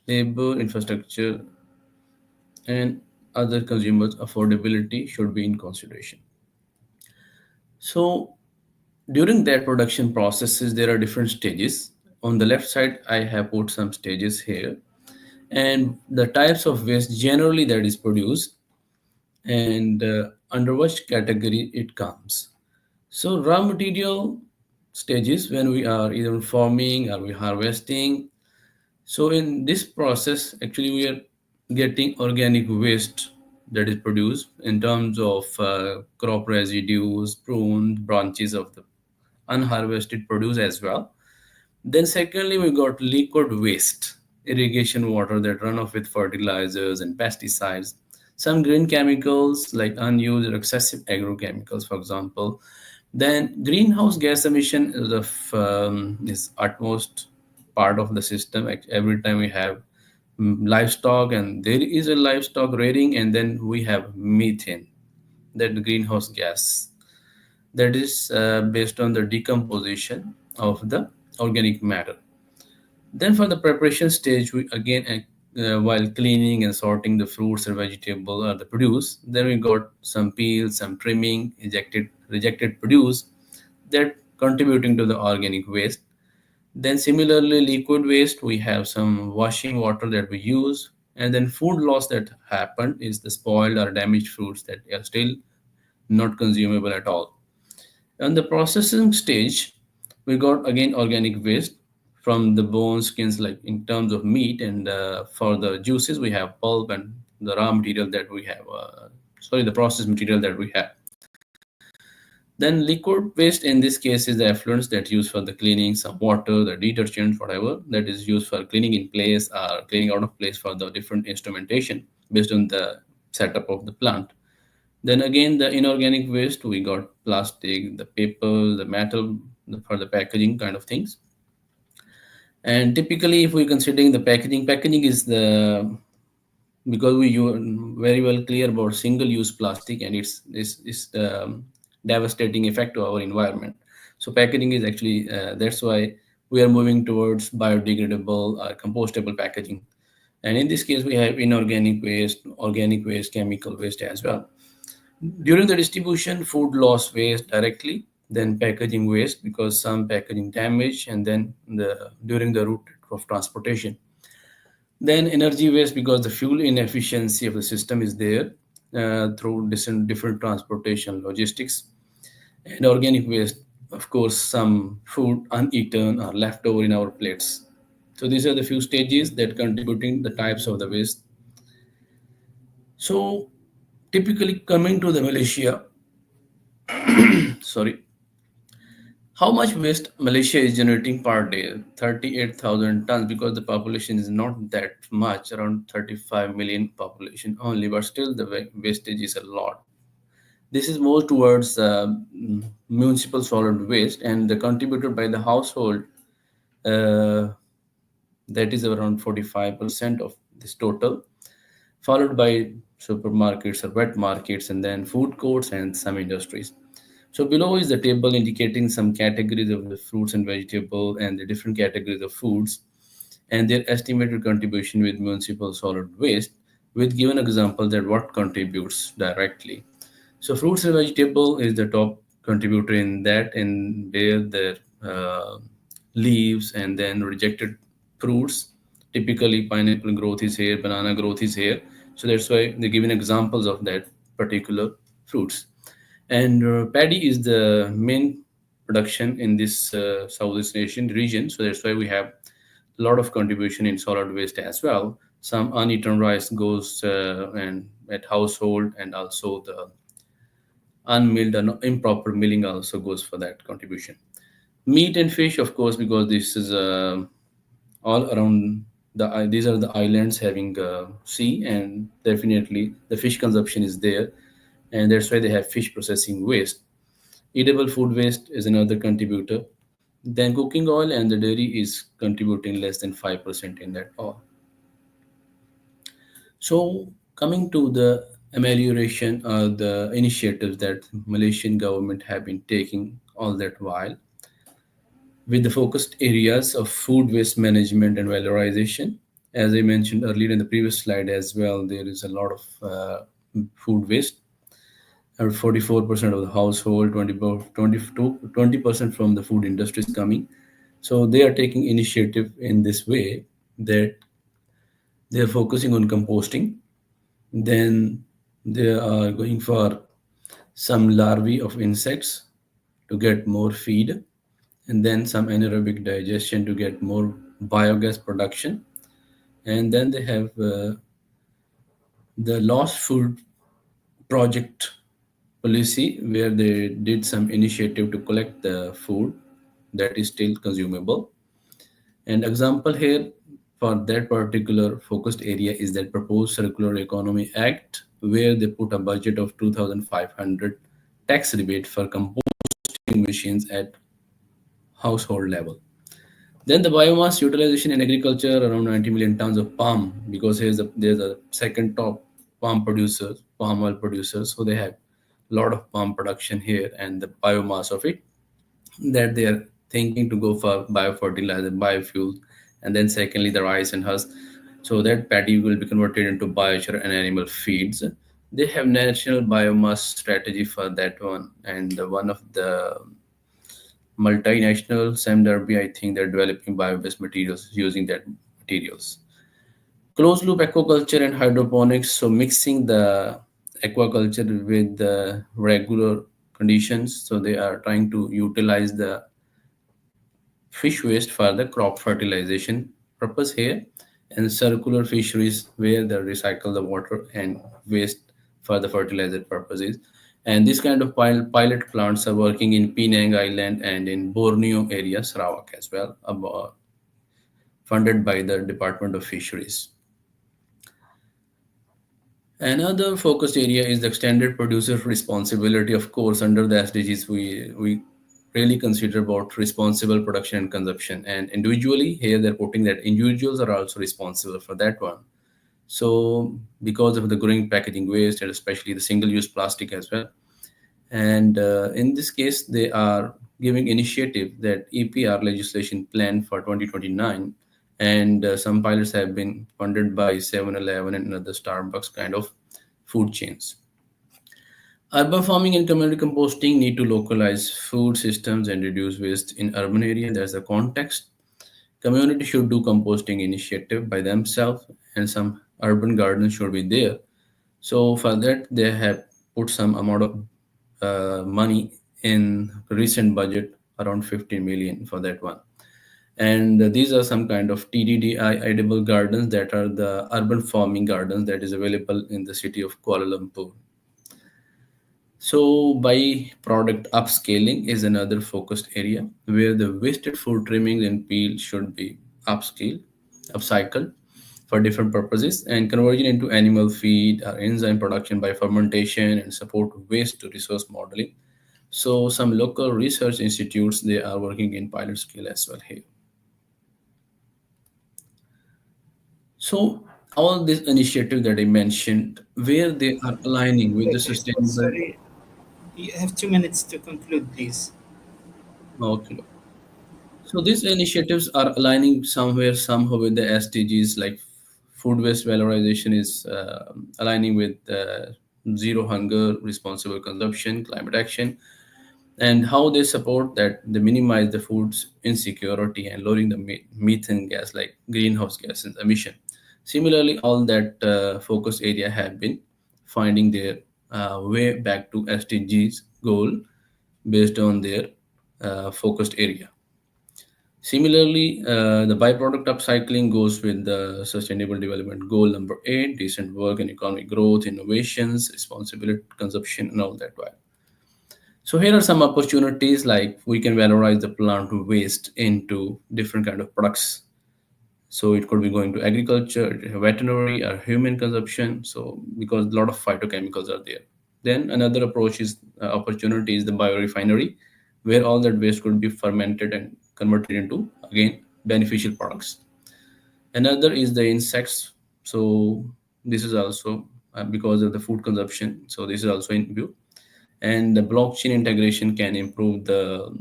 labor, infrastructure, and other consumers' affordability should be in consideration. So during that production processes, there are different stages. On the left side, I have put some stages here, and the types of waste generally that is produced, and under which category it comes. So raw material stages, when we are either farming or we harvesting. So in this process, actually we are getting organic waste that is produced in terms of crop residues, prunes, branches of the unharvested produce as well. Then secondly, we got liquid waste, irrigation water that run off with fertilizers and pesticides. Some green chemicals like unused or excessive agrochemicals, for example. Then greenhouse gas emission is utmost part of the system. Every time we have livestock and there is a livestock rearing, and then we have methane, that greenhouse gas that is based on the decomposition of the organic matter. Then for the preparation stage, we again, while cleaning and sorting the fruits or vegetable or the produce, then we got some peel, some trimming, ejected, rejected produce that contributing to the organic waste. Then similarly, liquid waste, we have some washing water that we use. And then food loss that happened is the spoiled or damaged fruits that are still not consumable at all. On the processing stage, we got again organic waste from the bones, skins, like in terms of meat, and for the juices, we have pulp and the raw material that we have, the processed material that we have. Then liquid waste in this case is the effluents that used for the cleaning, some water, the detergent, whatever that is used for cleaning in place or cleaning out of place for the different instrumentation based on the setup of the plant. Then again, the inorganic waste, we got plastic, the paper, the metal for the packaging kind of things. And typically, if we're considering the packaging is the, because we are very well clear about single-use plastic and its devastating effect to our environment. So packaging is actually, that's why we are moving towards biodegradable or compostable packaging. And in this case, we have inorganic waste, organic waste, chemical waste as well. During the distribution, food loss waste directly, then packaging waste because some packaging damage, and then during the route of transportation. Then energy waste because the fuel inefficiency of the system is there through different transportation logistics. And organic waste, of course, some food uneaten or left over in our plates. So these are the few stages that contributing the types of the waste. So typically coming to the Malaysia, sorry, how much waste Malaysia is generating per day? 38,000 tons, because the population is not that much, around 35 million population only, but still the wastage is a lot. This is more towards municipal solid waste, and the contributed by the household, that is around 45% of this total, followed by supermarkets or wet markets, and then food courts and some industries. So below is the table indicating some categories of the fruits and vegetable and the different categories of foods and their estimated contribution with municipal solid waste, with given example that what contributes directly. So fruits and vegetable is the top contributor in that, and there the leaves and then rejected fruits. Typically pineapple growth is here, banana growth is here. So that's why they're giving examples of that particular fruits. And paddy is the main production in this Southeast Asian region. So that's why we have a lot of contribution in solid waste as well. Some uneaten rice goes and at household, and also the unmilled and improper milling also goes for that contribution. Meat and fish, of course, because this is all around these are the islands having sea, and definitely the fish consumption is there, and that's why they have fish processing waste. Edible food waste is another contributor. Then cooking oil and the dairy is contributing less than 5% in that all. So coming to the amelioration or the initiatives that Malaysian government have been taking all that while. with the focused areas of food waste management and valorization. As I mentioned earlier in the previous slide as well, there is a lot of food waste. 44% of the household, 20% from the food industry is coming. So they are taking initiative in this way that they are focusing on composting. Then they are going for some larvae of insects to get more feed, and then some anaerobic digestion to get more biogas production. And then they have the lost food project policy, where they did some initiative to collect the food that is still consumable. And example here for that particular focused area is that proposed Circular Economy Act, where they put a budget of 2,500 tax rebate for composting machines at household level. Then the biomass utilization in agriculture, around 90 million tons of palm, because there's a second top palm oil producers, so they have a lot of palm production here, and the biomass of it that they are thinking to go for biofertilizer, biofuel, and then secondly the rice and husk, so that paddy will be converted into biochar and animal feeds. They have national biomass strategy for that one, and one of the multinational Sam Derby, I think they're developing bio-based materials using that materials. Closed loop aquaculture and hydroponics, so mixing the aquaculture with the regular conditions. So they are trying to utilize the fish waste for the crop fertilization purpose here, and circular fisheries where they recycle the water and waste for the fertilizer purposes. And this kind of pilot plants are working in Penang Island and in Borneo area, Sarawak as well, funded by the Department of Fisheries. Another focused area is the extended producer responsibility. Of course, under the SDGs, we really consider about responsible production and consumption. And individually, here they're putting that individuals are also responsible for that one. So because of the growing packaging waste, and especially the single-use plastic as well. And in this case, they are giving initiative that EPR legislation plan for 2029. And some pilots have been funded by 7-Eleven and other Starbucks kind of food chains. Urban farming and community composting need to localize food systems and reduce waste in urban area. There's the context. Community should do composting initiative by themselves, and some urban gardens should be there. So for that, they have put some amount of money in recent budget, around 15 million for that one. And these are some kind of TDDI edible gardens that are the urban farming gardens that is available in the city of Kuala Lumpur. So by-product upscaling is another focused area where the wasted food trimmings and peel should be upcycled for different purposes, and conversion into animal feed or enzyme production by fermentation and support waste to resource modeling. So some local research institutes, they are working in pilot scale as well here. So all these initiatives that I mentioned, where they are aligning with the sustainable. Sorry, you have 2 minutes to conclude, please. Okay. So these initiatives are aligning somehow with the SDGs, like food waste valorization is aligning with zero hunger, responsible consumption, climate action, and how they support that they minimize the food's insecurity and lowering the methane gas, like greenhouse gases emission. Similarly, all that focus area have been finding their way back to SDGs goal based on their focused area. Similarly, the byproduct upcycling goes with the Sustainable Development Goal number 8, decent work and economic growth, innovations, responsible consumption, and all that. Right. So here are some opportunities, like we can valorize the plant waste into different kind of products. So it could be going to agriculture, veterinary, or human consumption. So because a lot of phytochemicals are there. Then another approach is opportunity is the biorefinery, where all that waste could be fermented and converted into, again, beneficial products. Another is the insects. So this is also because of the food consumption. So this is also in view. And the blockchain integration can improve the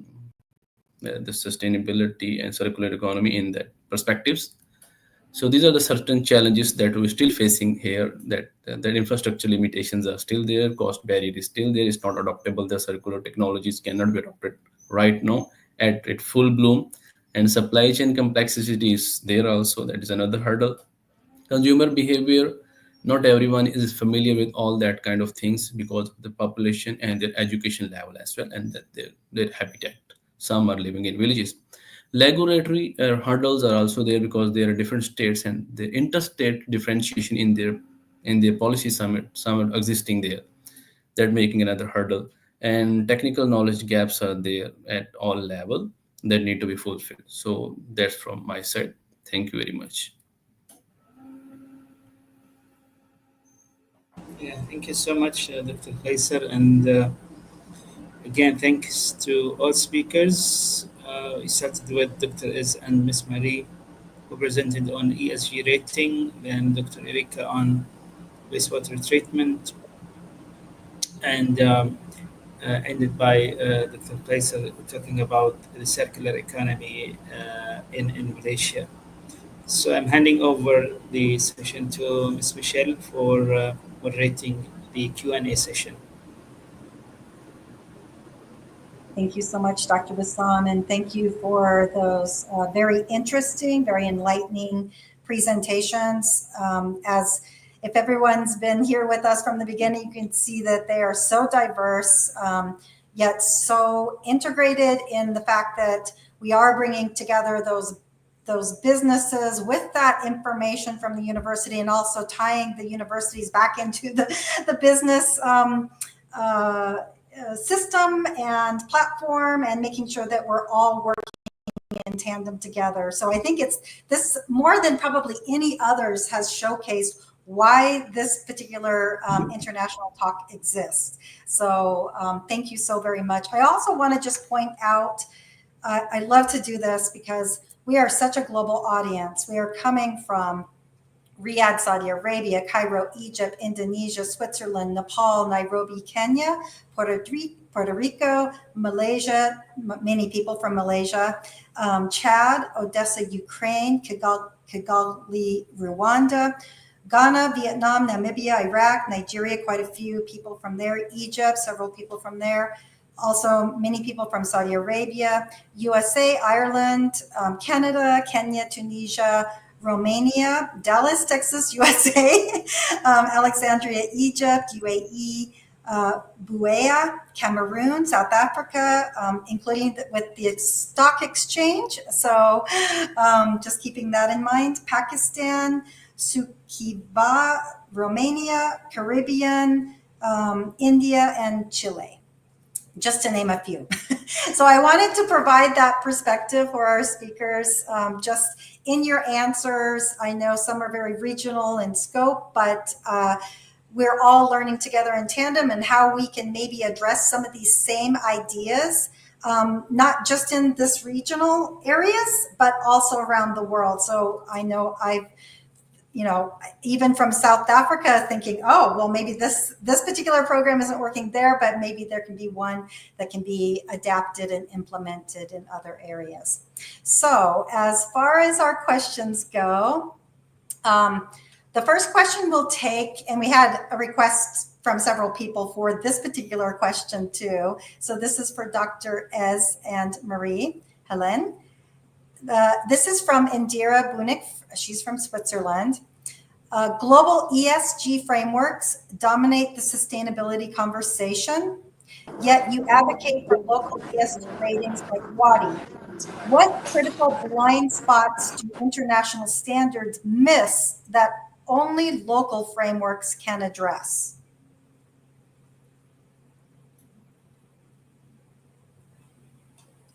the sustainability and circular economy in that perspectives. So these are the certain challenges that we're still facing here, that infrastructure limitations are still there, cost barrier is still there, it's not adoptable, the circular technologies cannot be adopted right now at full bloom, and supply chain complexity is there also, that is another hurdle. Consumer behavior, not everyone is familiar with all that kind of things because of the population and their education level as well, and that their habitat. Some are living in villages. Regulatory hurdles are also there because there are different states and the interstate differentiation in their policy. Some are existing there, that making another hurdle. And technical knowledge gaps are there at all level that need to be fulfilled. So that's from my side. Thank you very much. Yeah, thank you so much, Dr. Kaiser. And again, thanks to all speakers. We started with Dr. Iz and Miss Marie, who presented on ESG rating, then Dr. Erika on wastewater treatment, and ended by Dr. Kaiser talking about the circular economy in Malaysia. So I'm handing over the session to Ms. Michelle for moderating the Q&A session. Thank you so much, Dr. Bassam, and thank you for those very interesting, very enlightening presentations. As if everyone's been here with us from the beginning, you can see that they are so diverse, yet so integrated in the fact that we are bringing together those businesses with that information from the university, and also tying the universities back into the business system and platform, and making sure that we're all working in tandem together. So I think it's this, more than probably any others, has showcased why this particular international talk exists. So thank you so very much. I also want to just point out, I love to do this because we are such a global audience. We are coming from Riyadh, Saudi Arabia, Cairo, Egypt, Indonesia, Switzerland, Nepal, Nairobi, Kenya, Puerto Rico, Malaysia, many people from Malaysia, Chad, Odessa, Ukraine, Kigali, Rwanda, Ghana, Vietnam, Namibia, Iraq, Nigeria, quite a few people from there, Egypt, several people from there, also many people from Saudi Arabia, USA, Ireland, Canada, Kenya, Tunisia, Romania, Dallas, Texas, USA, Alexandria, Egypt, UAE, Buea, Cameroon, South Africa, including with the stock exchange. So just keeping that in mind. Pakistan, Sukiba, Romania, Caribbean, India, and Chile, just to name a few. So I wanted to provide that perspective for our speakers, just in your answers. I know some are very regional in scope, but we're all learning together in tandem, and how we can maybe address some of these same ideas, not just in this regional areas, but also around the world. So I know even from South Africa, thinking, oh, well, maybe this particular program isn't working there, but maybe there can be one that can be adapted and implemented in other areas. So as far as our questions go, the first question we'll take, and we had a request from several people for this particular question too. So this is for Dr. Ez and Marie Helen. This is from Indira Bunik. She's from Switzerland. Global ESG frameworks dominate the sustainability conversation, yet you advocate for local ESG ratings like WADI. What critical blind spots do international standards miss that only local frameworks can address?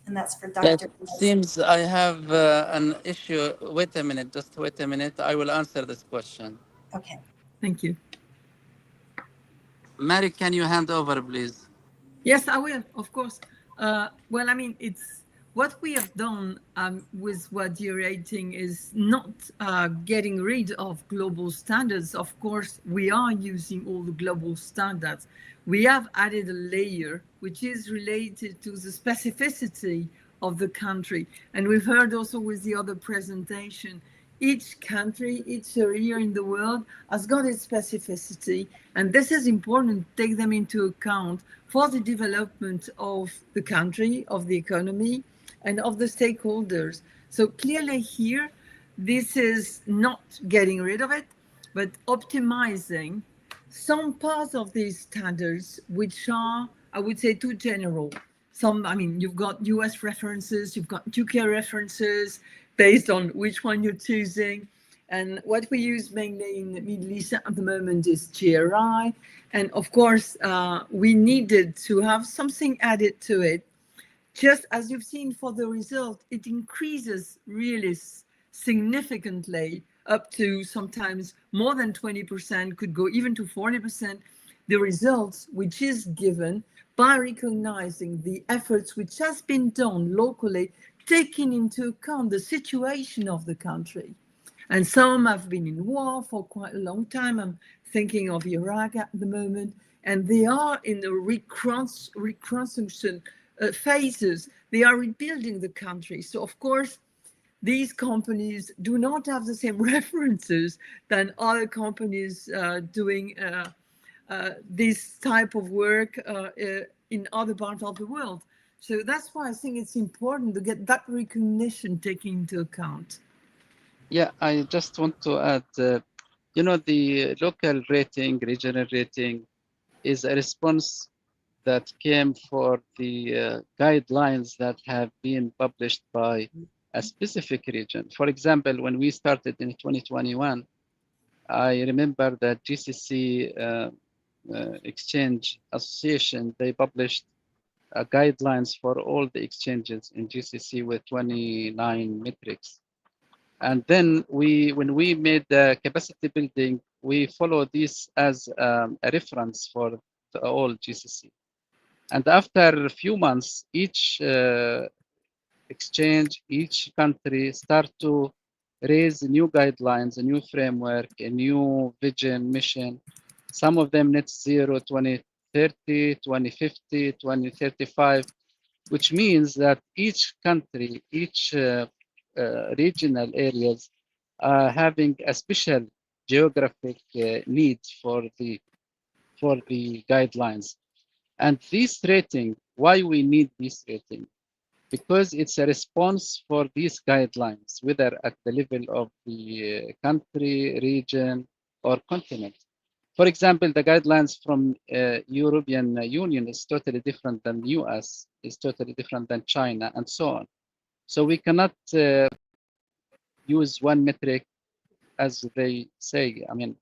And that's for Dr. It seems I have an issue. Wait a minute, just wait a minute. I will answer this question. Okay. Thank you. Mary, can you hand over, please? Yes, I will, of course. Well, I mean, it's what we have done with WADI rating is not getting rid of global standards. Of course, we are using all the global standards. We have added a layer which is related to the specificity of the country. And we've heard also with the other presentation, each country, each area in the world has got its specificity. And this is important to take them into account for the development of the country, of the economy, and of the stakeholders. So clearly here, this is not getting rid of it, but optimizing some parts of these standards, which are, I would say, too general. Some, I mean, you've got US references, you've got UK references, based on which one you're choosing. And what we use mainly in the Middle East at the moment is GRI. And of course, we needed to have something added to it. Just as you've seen for the result, it increases really significantly, up to sometimes more than 20%, could go even to 40%, the results which is given by recognizing the efforts which has been done locally, taking into account the situation of the country. And some have been in war for quite a long time. I'm thinking of Iraq at the moment, and they are in the reconstruction phases. They are rebuilding the country. So of course, these companies do not have the same references than other companies doing this type of work in other parts of the world. So that's why I think it's important to get that recognition taken into account. Yeah, I just want to add, you know, the local rating, regional rating is a response that came for the guidelines that have been published by a specific region. For example, when we started in 2021, I remember that GCC Exchange Association, they published guidelines for all the exchanges in GCC with 29 metrics. And then when we made the capacity building, we follow this as a reference for all GCC. And after a few months, each exchange, each country start to raise new guidelines, a new framework, a new vision, mission. Some of them net zero 2030, 2050, 2035, which means that each country, each regional areas are having a special geographic needs for the guidelines. And this rating, why we need this rating? Because it's a response for these guidelines, whether at the level of the country, region, or continent. For example, the guidelines from European Union is totally different than US, is totally different than China, and so on. So we cannot use one metric, as they say. I mean,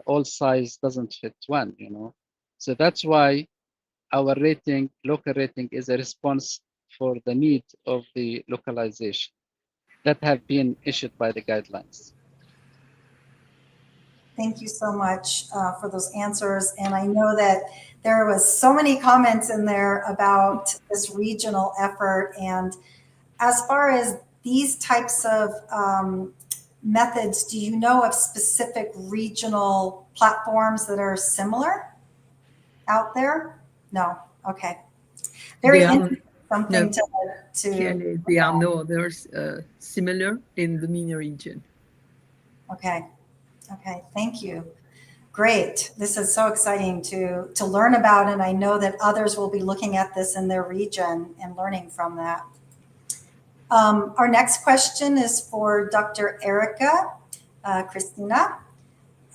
all size doesn't fit one, you know. So that's why our rating, local rating, is a response for the need of the localization that have been issued by the guidelines. Thank you so much for those answers. And I know that there was so many comments in there about this regional effort. And as far as these types of methods, do you know of specific regional platforms that are similar out there? No. Okay. Very interesting. Something to clearly, there are no others similar in the MENA region. Okay. Okay. Thank you. Great. This is so exciting to learn about, and I know that others will be looking at this in their region and learning from that. Our next question is for Dr. Erica Christina.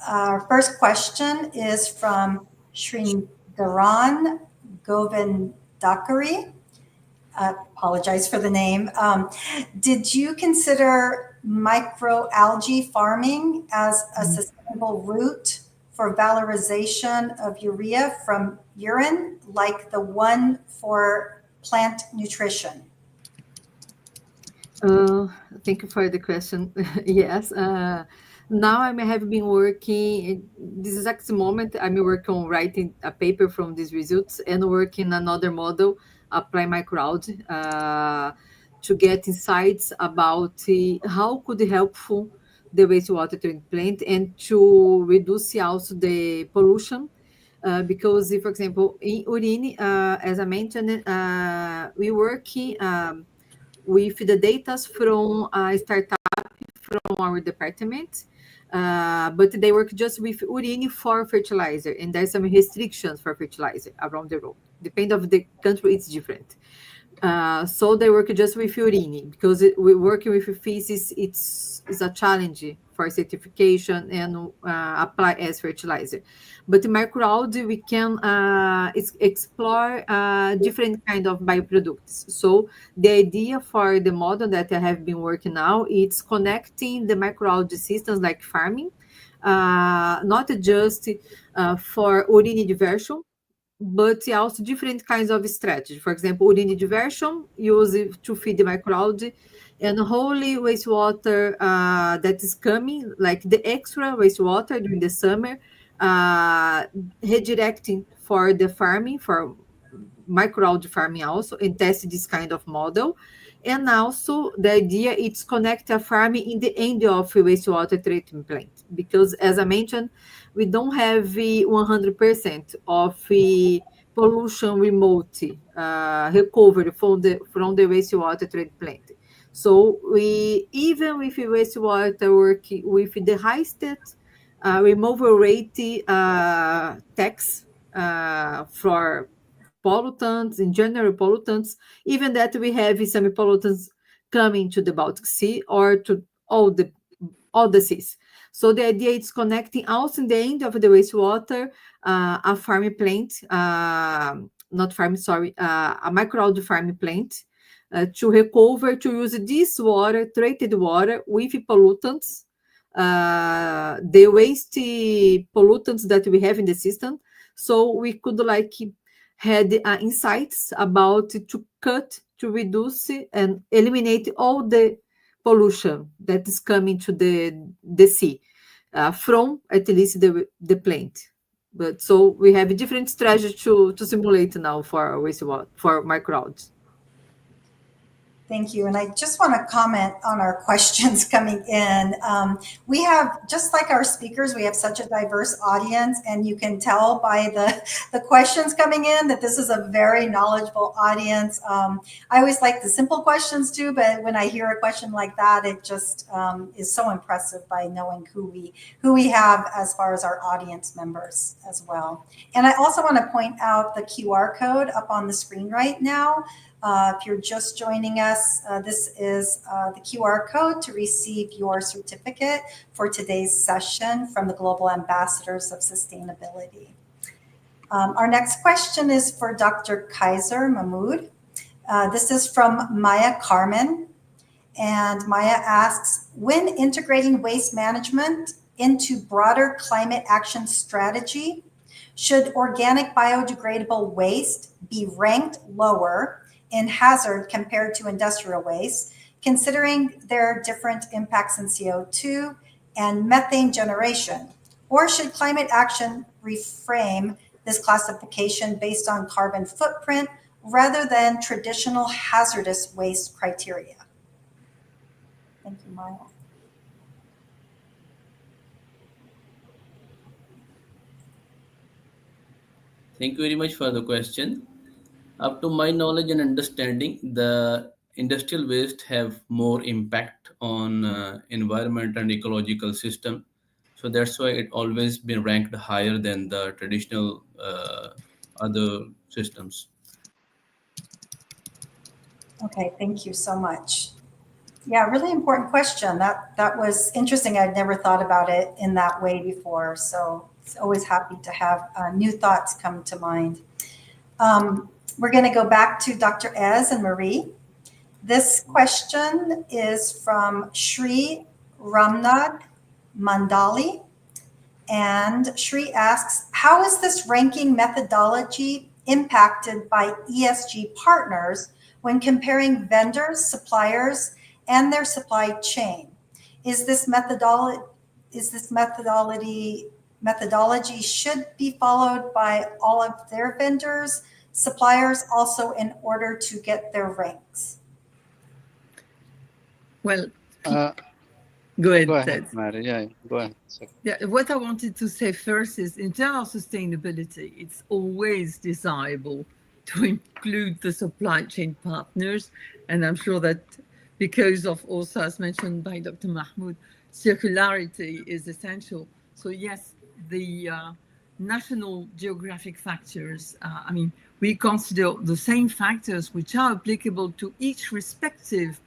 Our first question is from Srindaran Govindakari. Apologize for the name. Did you consider microalgae farming as a sustainable route for valorization of urea from urine, like the one for plant nutrition? Thank you for the question. Yes. Now I have been working, this exact moment, I'm working on writing a paper from these results and working another model, apply microalgae, to get insights about how could helpful the wastewater treatment plant and to reduce also the pollution because, for example, in Urini, as I mentioned, we work with the data from a startup from our department, but they work just with Urini for fertilizer, and there's some restrictions for fertilizer around the world. Depending of the country, it's different. So they work just with Urini, because we working with feces, it's a challenge for certification and apply as fertilizer. But in microalgae, we can explore different kind of bioproducts. So the idea for the model that I have been working now, it's connecting the microalgae systems like farming, not just for Urini diversion, but also different kinds of strategy. For example, Urini diversion used to feed the microalgae, and holy wastewater that is coming, like the extra wastewater during the summer, redirecting for the farming, for microalgae farming also, and test this kind of model. And also the idea is connect a farming in the end of a wastewater treatment plant, because as I mentioned, we don't have 100% of pollution remote recovery from the wastewater treatment plant. So we, even with wastewater work with the highest removal rate tax for pollutants, in general pollutants, even that we have some pollutants coming to the Baltic Sea or to all the seas. So the idea is connecting also in the end of the wastewater a farming plant, a microalgae farming plant to recover, to use this water, treated water with pollutants, the waste pollutants that we have in the system. So we could had insights about to cut, to reduce and eliminate all the pollution that is coming to the sea from at least the plant. But so we have different strategies to simulate now for wastewater, for microalgae. Thank you. And I just want to comment on our questions coming in. We have, just like our speakers, we have such a diverse audience, and you can tell by the questions coming in that this is a very knowledgeable audience. I always like the simple questions too, but when I hear a question like that, it just is so impressive by knowing who we have as far as our audience members as well. And I also want to point out the QR code up on the screen right now. If you're just joining us, this is the QR code to receive your certificate for today's session from the Global Ambassadors of Sustainability. Our next question is for Dr. Kaiser Mahmood. This is from Maya Carmen. And Maya asks, when integrating waste management into broader climate action strategy, should organic biodegradable waste be ranked lower in hazard compared to industrial waste, considering their different impacts in CO2 and methane generation? Or should climate action reframe this classification based on carbon footprint rather than traditional hazardous waste criteria? Thank you, Maya. Thank you very much for the question. Up to my knowledge and understanding, the industrial waste have more impact on environment and ecological system. So that's why it always been ranked higher than the traditional other systems. Okay, thank you so much. Yeah, really important question. That was interesting. I'd never thought about it in that way before. So it's always happy to have new thoughts come to mind. We're going to go back to Dr. Ez and Marie. This question is from Shri Ramnad Mandali. And Shri asks, how is this ranking methodology impacted by ESG partners when comparing vendors, suppliers, and their supply chain? Is this methodology should be followed by all of their vendors, suppliers also, in order to get their ranks? Well, Go ahead, Go ahead, Ted. Mary. Yeah, go ahead. Yeah, what I wanted to say first is in terms of sustainability, it's always desirable to include the supply chain partners. And I'm sure that because of also, as mentioned by Dr. Mahmoud, circularity is essential. So yes, the national geographic factors, I mean, we consider the same factors which are applicable to each respective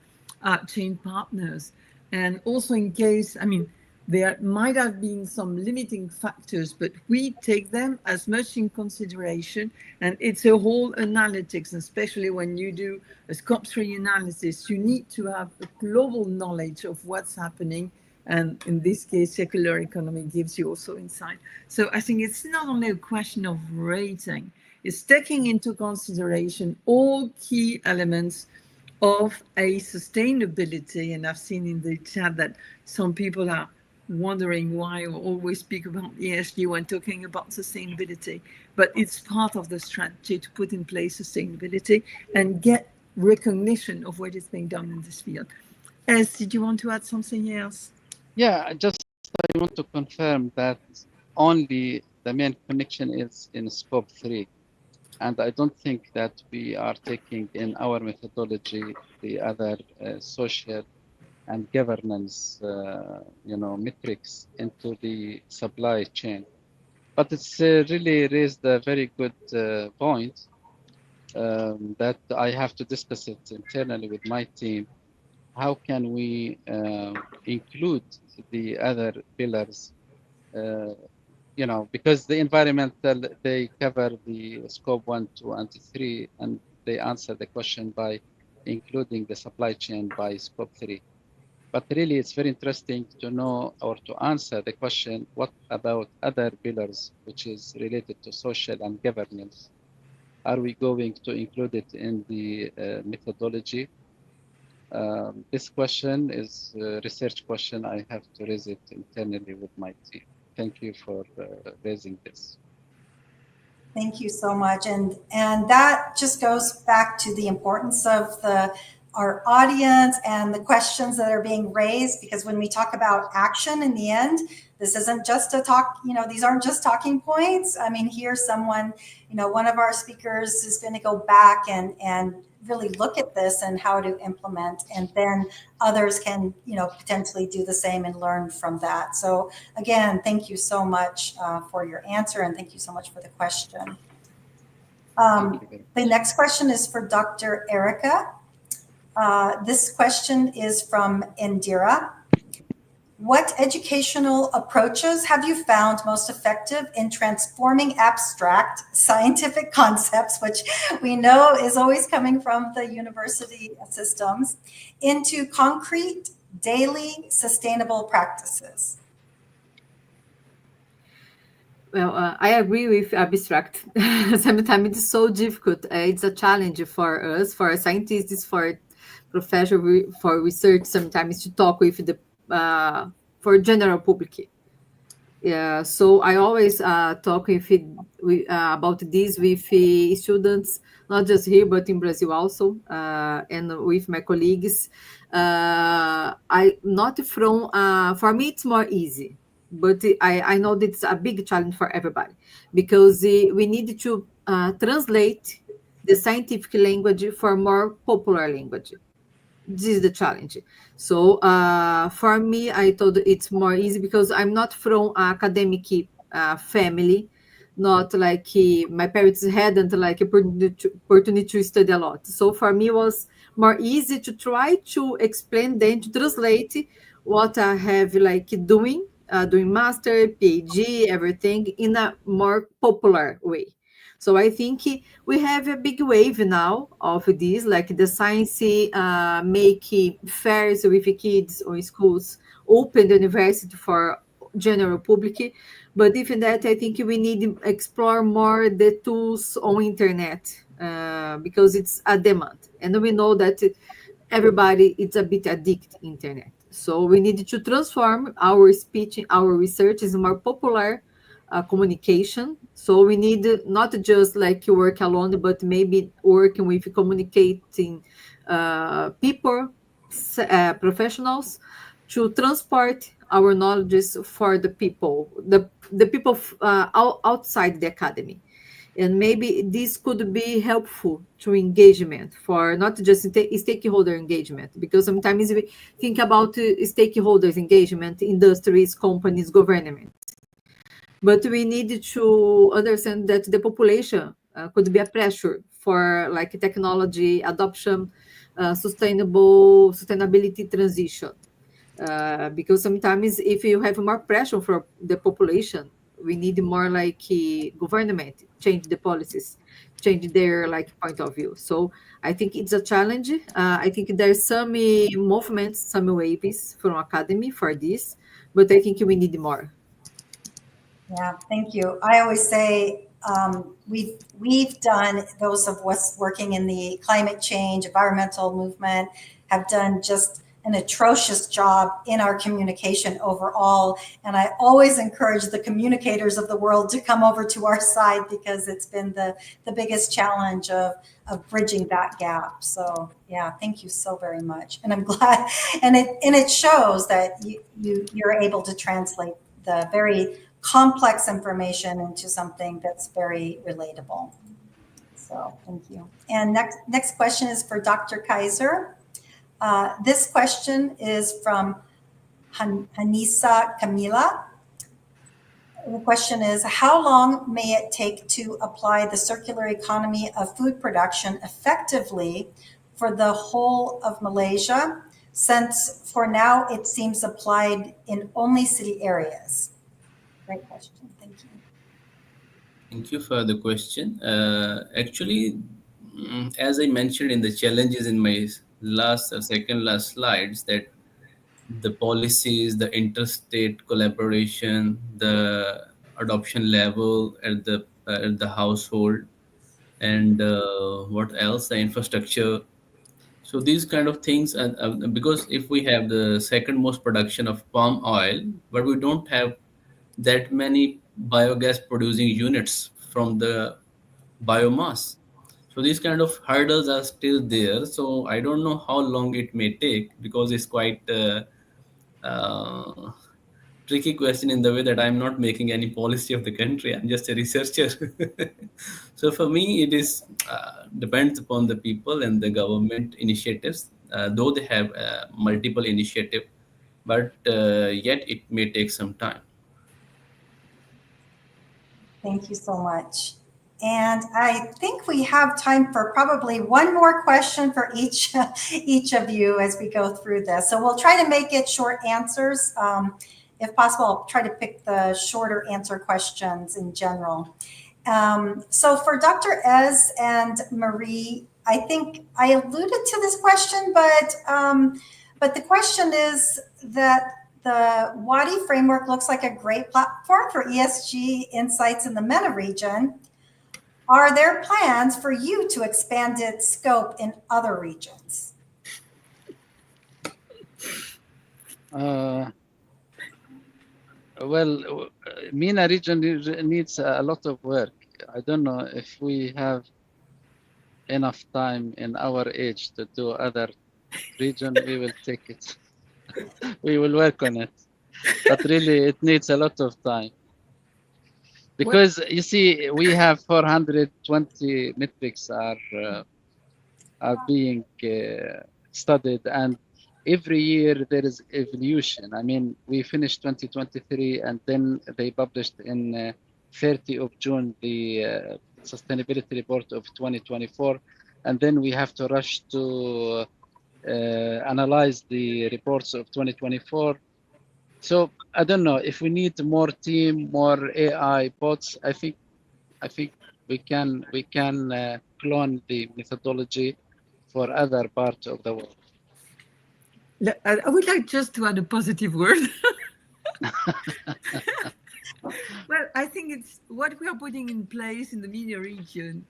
chain partners. And also in case, I mean, there might have been some limiting factors, but we take them as much in consideration. And it's a whole analytics, especially when you do a scope 3 analysis, you need to have a global knowledge of what's happening. And in this case, circular economy gives you also insight. So I think it's not only a question of rating, it's taking into consideration all key elements of a sustainability. And I've seen in the chat that some people are wondering why I always speak about ESG when talking about sustainability, but it's part of the strategy to put in place sustainability and get recognition of what is being done in this field. Ez, did you want to add something else? Yeah, I want to confirm that only the main connection is in scope 3. And I don't think that we are taking in our methodology the other social and governance, metrics into the supply chain. But it's really raised a very good point that I have to discuss it internally with my team. How can we include the other pillars? Because the environmental, they cover the scope 1, 2, and 3, and they answer the question by including the supply chain by scope 3. But really, it's very interesting to know or to answer the question, what about other pillars, which is related to social and governance? Are we going to include it in the methodology? This question is a research question. I have to raise it internally with my team. Thank you for raising this. Thank you so much. And that just goes back to the importance of our audience and the questions that are being raised, because when we talk about action in the end, this isn't just a talk, these aren't just talking points. I mean, here's someone, one of our speakers is going to go back and really look at this and how to implement, and then others can, potentially do the same and learn from that. So again, thank you so much for your answer, and thank you so much for the question. The next question is for Dr. Erica. This question is from Indira. What educational approaches have you found most effective in transforming abstract scientific concepts, which we know is always coming from the university systems, into concrete, daily, sustainable practices? Well, I agree with abstract. Sometimes it's so difficult. It's a challenge for us, for scientists, for professional, for research, sometimes to talk with the for general public. Yeah, so I always talk about this with students, not just here but in Brazil also, and with my colleagues. I not from for me it's more easy, but I know that it's a big challenge for everybody, because we need to translate the scientific language for more popular language. This is the challenge. So for me, I thought it's more easy because I'm not from academic family, not like my parents hadn't like opportunity to study a lot. So for me, it was more easy to try to explain, then to translate what I have like doing master, PhD, everything in a more popular way. So I think we have a big wave now of this, like the science make fairs with kids or schools, open the university for general public. But even that, I think we need to explore more the tools on internet, because it's a demand. And we know that everybody is a bit addicted to internet. So we need to transform our speech, our research is more popular communication. So we need not just like work alone, but maybe working with communicating people, professionals, to transport our knowledges for the people, the people outside the academy. And maybe this could be helpful to engagement for not just stakeholder engagement, because sometimes we think about stakeholders engagement, industries, companies, government. But we need to understand that the population could be a pressure for like technology adoption, sustainability transition. Because sometimes if you have more pressure for the population, we need more like government change the policies, change their like point of view. So I think it's a challenge. I think there's some movements, some waves from academy for this, but I think we need more. Yeah, thank you. I always say we've done, those of us working in the climate change, environmental movement, have done just an atrocious job in our communication overall. And I always encourage the communicators of the world to come over to our side, because it's been the biggest challenge of bridging that gap. So yeah, thank you so very much. And I'm glad, and it shows that you're able to translate the very complex information into something that's very relatable. So thank you. And next question is for Dr. Kaiser. This question is from Hanisa Camila. The question is, how long may it take to apply the circular economy of food production effectively for the whole of Malaysia, since for now it seems applied in only city areas? Great question. Thank you. Thank you for the question. Actually, as I mentioned in the challenges in my second last slides, that the policies, the interstate collaboration, the adoption level at the household, and what else? The infrastructure. So these kind of things, because if we have the second most production of palm oil, but we don't have that many biogas producing units from the biomass. So these kind of hurdles are still there. So I don't know how long it may take, because it's quite tricky question in the way that I'm not making any policy of the country. I'm just a researcher. So for me, it is depends upon the people and the government initiatives, though they have multiple initiative, but yet it may take some time. Thank you so much. And I think we have time for probably one more question for each of you as we go through this. So we'll try to make it short answers. If possible, I'll try to pick the shorter answer questions in general. So for Dr. Ez and Marie, I think I alluded to this question, but the question is that the WADI framework looks like a great platform for ESG insights in the MENA region. Are there plans for you to expand its scope in other regions? Well, MENA region needs a lot of work. I don't know if we have enough time in our age to do other region. We will take it. We will work on it. But really, it needs a lot of time. Because you see, we have 420 metrics are being studied, and every year there is evolution. I mean, we finished 2023, and then they published in 30 of June the sustainability report of 2024, and then we have to rush to analyze the reports of 2024. So I don't know if we need more team, more AI bots. I think we can clone the methodology for other parts of the world. I would like just to add a positive word. Well, I think it's what we are putting in place in the MENA region.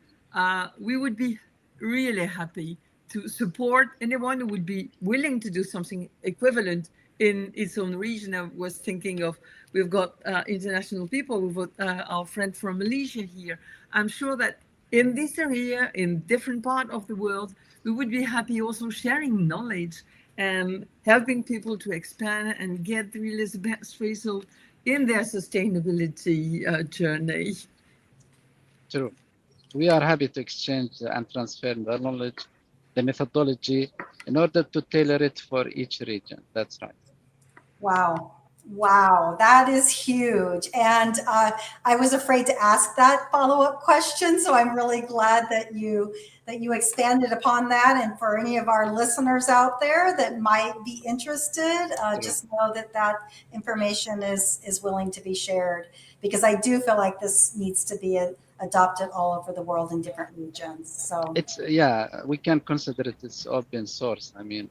We would be really happy to support anyone who would be willing to do something equivalent in its own region. I was thinking of, we've got international people, we've got our friend from Malaysia here. I'm sure that in this area, in different part of the world, we would be happy also sharing knowledge and helping people to expand and get really the best result in their sustainability journey. True. We are happy to exchange and transfer the knowledge, the methodology, in order to tailor it for each region. That's right. Wow. Wow, that is huge. And I was afraid to ask that follow-up question, so I'm really glad that you expanded upon that. And for any of our listeners out there that might be interested, just know that that information is willing to be shared, because I do feel like this needs to be adopted all over the world in different regions. So it's, yeah, we can consider it as open source. I mean,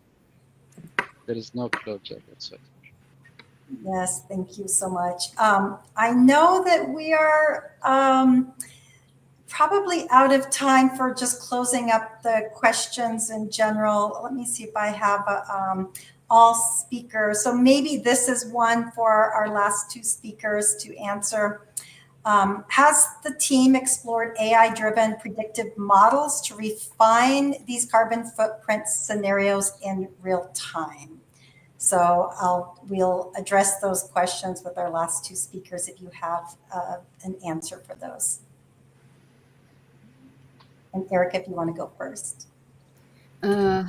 there is no closure whatsoever. Yes, thank you so much. I know that we are probably out of time for just closing up the questions in general. Let me see if I have all speakers. So maybe this is one for our last two speakers to answer. Has the team explored AI-driven predictive models to refine these carbon footprint scenarios in real time? So we'll address those questions with our last two speakers if you have an answer for those. And Erica, if you want to go first.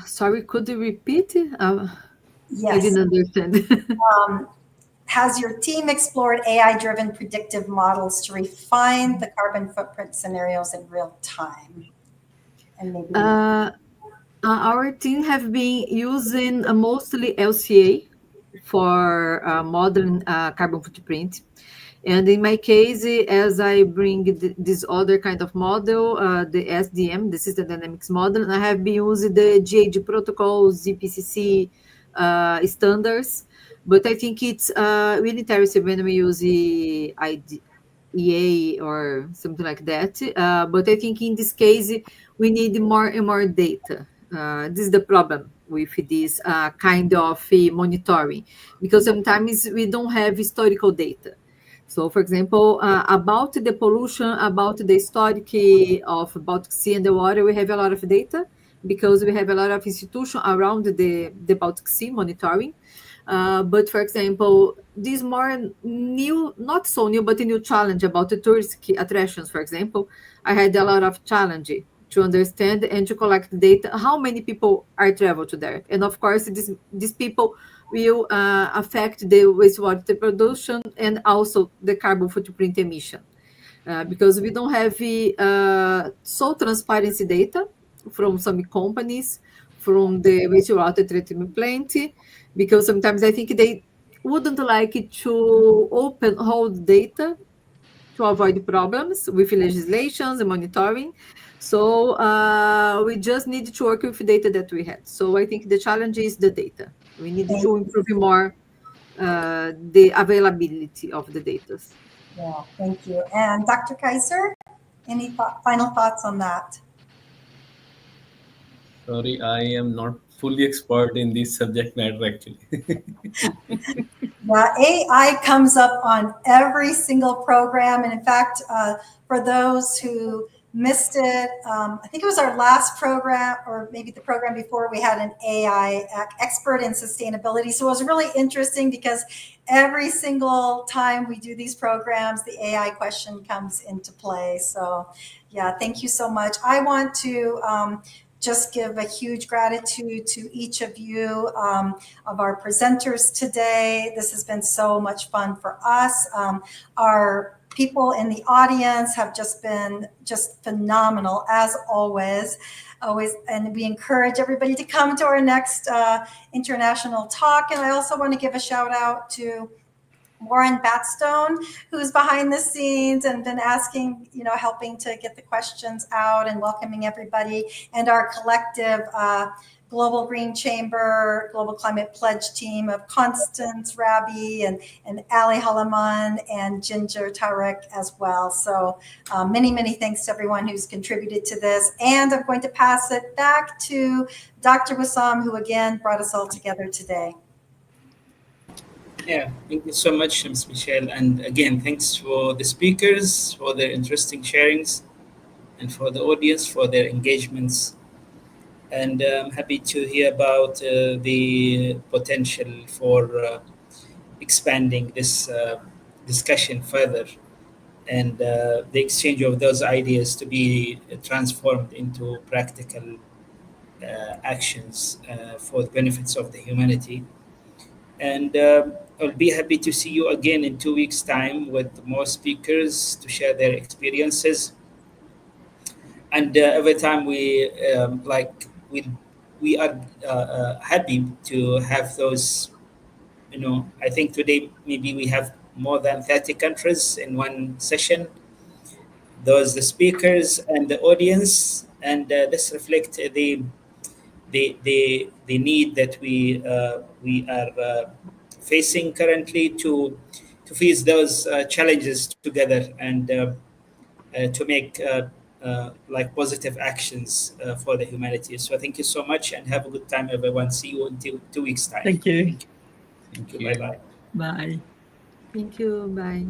Sorry, could you repeat? Yes. I didn't understand. Has your team explored AI-driven predictive models to refine the carbon footprint scenarios in real time? And maybe our team have been using mostly LCA for modeling carbon footprint. And in my case, as I bring this other kind of model, the SDM, the System Dynamics model, I have been using the GHG protocols, ZPCC standards. But I think it's really interesting when we use the IDEA or something like that. But I think in this case, we need more and more data. This is the problem with this kind of monitoring, because sometimes we don't have historical data. So, for example, about the pollution, about the historic of Baltic Sea and the water, we have a lot of data because we have a lot of institutions around the Baltic Sea monitoring. But, for example, this more new, not so new, but a new challenge about the tourist attractions, for example, I had a lot of challenge to understand and to collect data, how many people are travel to there. And of course, these people will affect the wastewater production and also the carbon footprint emission. Because we don't have so transparency data from some companies, from the wastewater treatment plant, because sometimes I think they wouldn't like to open hold data to avoid problems with legislations and monitoring. So we just need to work with data that we had. So I think the challenge is the data. We need to improve more the availability of the data. Yeah, thank you. And Dr. Kaiser, any final thoughts on that? Sorry, I am not fully expert in this subject matter actually. Yeah, AI comes up on every single program. And in fact, for those who missed it, I think it was our last program, or maybe the program before, we had an AI expert in sustainability. So it was really interesting because every single time we do these programs, the AI question comes into play. So yeah, thank you so much. I want to just give a huge gratitude to each of you, of our presenters today. This has been so much fun for us. Our people in the audience have just been phenomenal, as always. And we encourage everybody to come to our next international talk. And I also want to give a shout out to Warren Batstone, who's behind the scenes and been asking, helping to get the questions out and welcoming everybody, and our collective Global Green Chamber, Global Climate Pledge team of Constance Rabi and Ali Halaman and Ginger Tarek as well. So many, many thanks to everyone who's contributed to this. And I'm going to pass it back to Dr. Wissam, who again brought us all together today. Yeah, thank you so much, Ms. Michelle. And again, thanks for the speakers, for their interesting sharings, and for the audience for their engagements. And I'm happy to hear about the potential for expanding this discussion further, and the exchange of those ideas to be transformed into practical actions for the benefits of the humanity. And I'll be happy to see you again in 2 weeks' time with more speakers to share their experiences. And every time we are happy to have those. I think today maybe we have more than 30 countries in one session. Those the speakers and the audience, and this reflect the need that we are facing currently to face those challenges together, and to make like positive actions for the humanity. So thank you so much, and have a good time, everyone. See you in 2 weeks' time. Thank you. Thank you. Bye bye. Bye. Thank you. Bye.